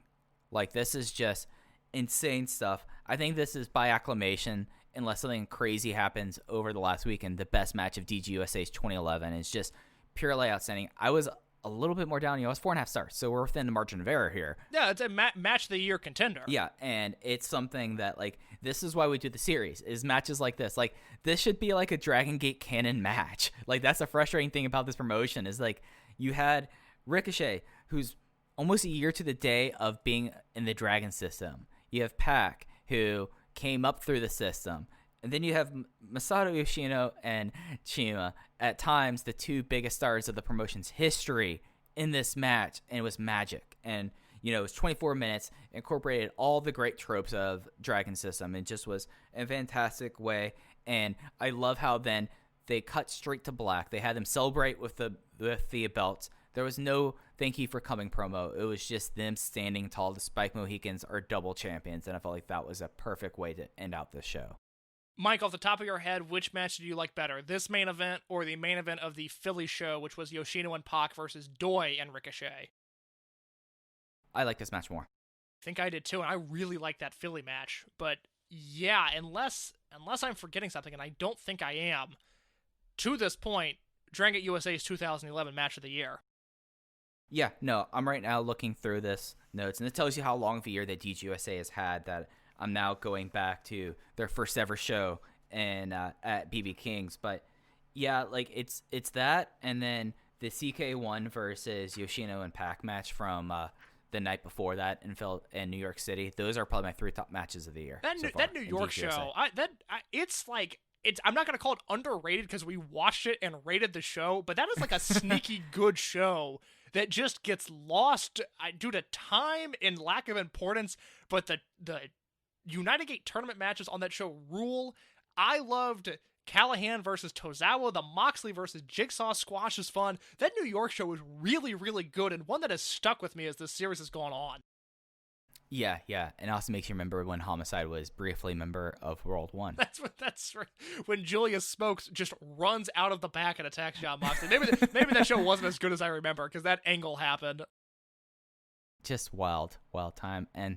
This is just insane stuff. I think this is by acclamation, unless something crazy happens over the last weekend, the best match of DGUSA's 2011. It's just purely outstanding. I was a little bit more down. I was 4.5 stars, so we're within the margin of error here. Yeah, it's a match of the year contender. Yeah, and it's something that this is why we do the series, is matches like this. This should be a Dragon Gate canon match. That's the frustrating thing about this promotion is you had Ricochet, who's almost a year to the day of being in the Dragon system. You have PAC, who came up through the system. And then you have Masato Yoshino and Shima, at times the two biggest stars of the promotion's history in this match, and it was magic. And, it was 24 minutes, incorporated all the great tropes of Dragon System. It just was a fantastic way. And I love how then they cut straight to black. They had them celebrate with the belts. There was no thank you for coming promo. It was just them standing tall. The Spike Mohicans are double champions, and I felt like that was a perfect way to end out this show. Mike, off the top of your head, which match do you like better? This main event or the main event of the Philly show, which was Yoshino and PAC versus Doi and Ricochet? I like this match more. I think I did too, and I really like that Philly match. But yeah, unless I'm forgetting something, and I don't think I am, to this point, Dragon USA's 2011 match of the year. Yeah, no, I'm right now looking through this notes, and it tells you how long of a year that DGUSA has had, that I'm now going back to their first ever show at BB King's. But yeah, like it's that, and then the CK1 versus Yoshino and PAC match from the night before that in New York City. Those are probably my 3 top matches of the year. That New York show, I'm not going to call it underrated because we watched it and rated the show, but that is like a sneaky good show that just gets lost due to time and lack of importance. But the United Gate tournament matches on that show rule. I loved Callahan versus Tozawa. The Moxley versus Jigsaw squash is fun. That New York show was really, really good, and one that has stuck with me as this series has gone on. Yeah, and it also makes you remember when Homicide was briefly a member of World 1. That's right. When Julius Smokes just runs out of the back and attacks Jon Moxley. Maybe that show wasn't as good as I remember, because that angle happened. Just wild time. And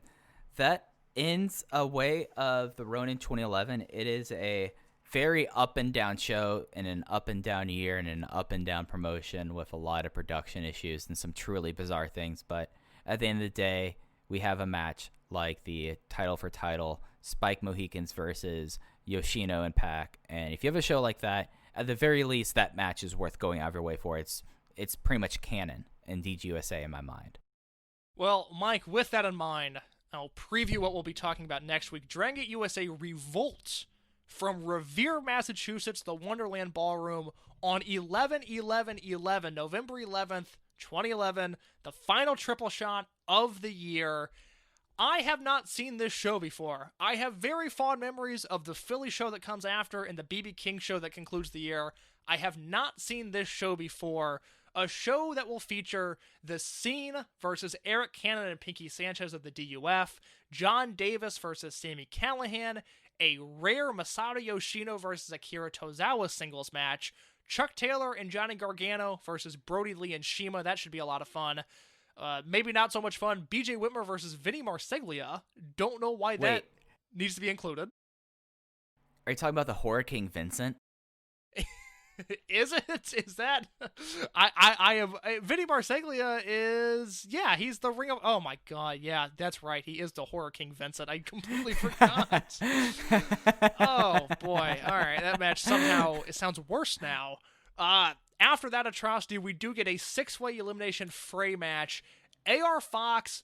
that ends a way of the Ronin 2011. It is a very up and down show in an up and down year and an up and down promotion with a lot of production issues and some truly bizarre things. But at the end of the day, we have a match like the title for title Spike Mohicans versus Yoshino and PAC. And if you have a show like that, at the very least, that match is worth going out of your way for. It's pretty much canon in DGUSA in my mind. Well, Mike, with that in mind, I'll preview what we'll be talking about next week. Dragon USA Revolt from Revere, Massachusetts, the Wonderland Ballroom on November 11th, 2011, the final triple shot of the year. I have not seen this show before. I have very fond memories of the Philly show that comes after and the BB King show that concludes the year. I have not seen this show before. A show that will feature The Scene versus Eric Cannon and Pinky Sanchez of the DUF, Jon Davis versus Sammy Callahan, a rare Masato Yoshino versus Akira Tozawa singles match, Chuck Taylor and Johnny Gargano versus Brody Lee and Shima. That should be a lot of fun. Maybe not so much fun. BJ Whitmer versus Vinny Marseglia. Don't know why that needs to be included. Are you talking about the Horror King Vincent? Is it? Is that? I am. Vinny Marseglia is. Yeah, he's the Ring of. Oh my God. Yeah, that's right. He is the Horror King Vincent. I completely forgot. Oh boy. All right. That match somehow it sounds worse now. After that atrocity, we do get a 6-way elimination fray match. AR Fox,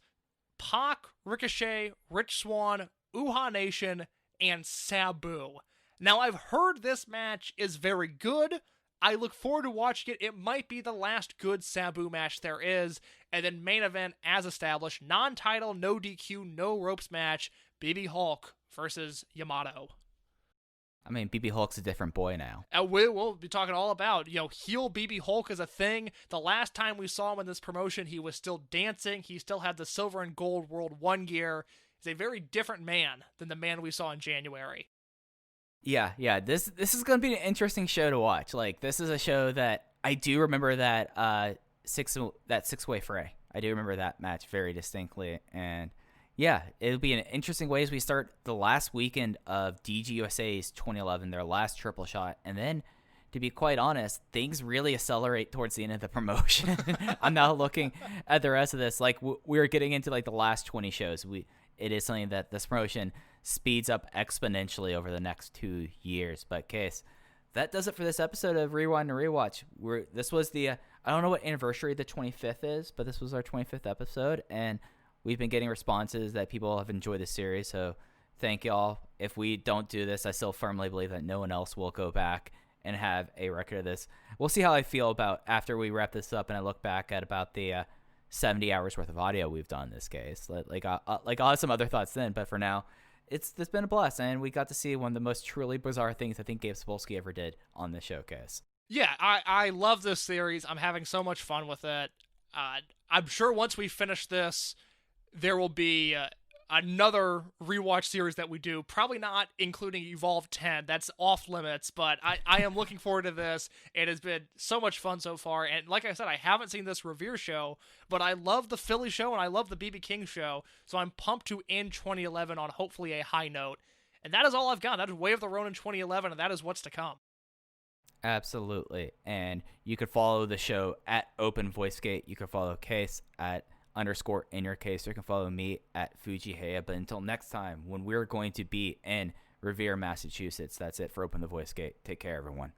PAC, Ricochet, Rich Swann, Uhaa Nation, and Sabu. Now, I've heard this match is very good. I look forward to watching it. It might be the last good Sabu match there is. And then main event, as established, non-title, no DQ, no ropes match, BB Hulk versus Yamato. I mean, BB Hulk's a different boy now. We'll be talking all about, heel BB Hulk is a thing. The last time we saw him in this promotion, he was still dancing. He still had the silver and gold World 1 gear. He's a very different man than the man we saw in January. Yeah. This is going to be an interesting show to watch. Like, this is a show that I do remember that six-way fray. I do remember that match very distinctly. And yeah, it'll be an interesting way as we start the last weekend of DGUSA's 2011, their last triple shot. And then, to be quite honest, things really accelerate towards the end of the promotion. I'm now looking at the rest of this. Like, we're getting into like the last 20 shows. It is something that this promotion speeds up exponentially over the next 2 years. But Case, that does it for this episode of Rewind and Rewatch. This was the I don't know what anniversary the 25th is, but this was our 25th episode, and we've been getting responses that people have enjoyed the series, so thank y'all. If we don't do this, I still firmly believe that no one else will go back and have a record of this. We'll see how I feel about after we wrap this up and I look back at about the 70 hours worth of audio we've done in this case. I'll have some other thoughts then, but for now, it's been a blast, and we got to see one of the most truly bizarre things I think Gabe Sapolsky ever did on this showcase. Yeah, I love this series. I'm having so much fun with it. I'm sure once we finish this, there will be another rewatch series that we do. Probably not including Evolve 10. That's off limits, but I am looking forward to this. It has been so much fun so far. And like I said, I haven't seen this Revere show, but I love the Philly show and I love the BB King show. So I'm pumped to end 2011 on hopefully a high note. And that is all I've got. That is Way of the Ronin 2011, and that is what's to come. Absolutely. And you could follow the show at Open VoiceGate. You can follow Case at _ in your case. You can follow me at Fujiheya. But until next time, when we're going to be in Revere, Massachusetts, that's it for Open the Voice Gate. Take care, everyone.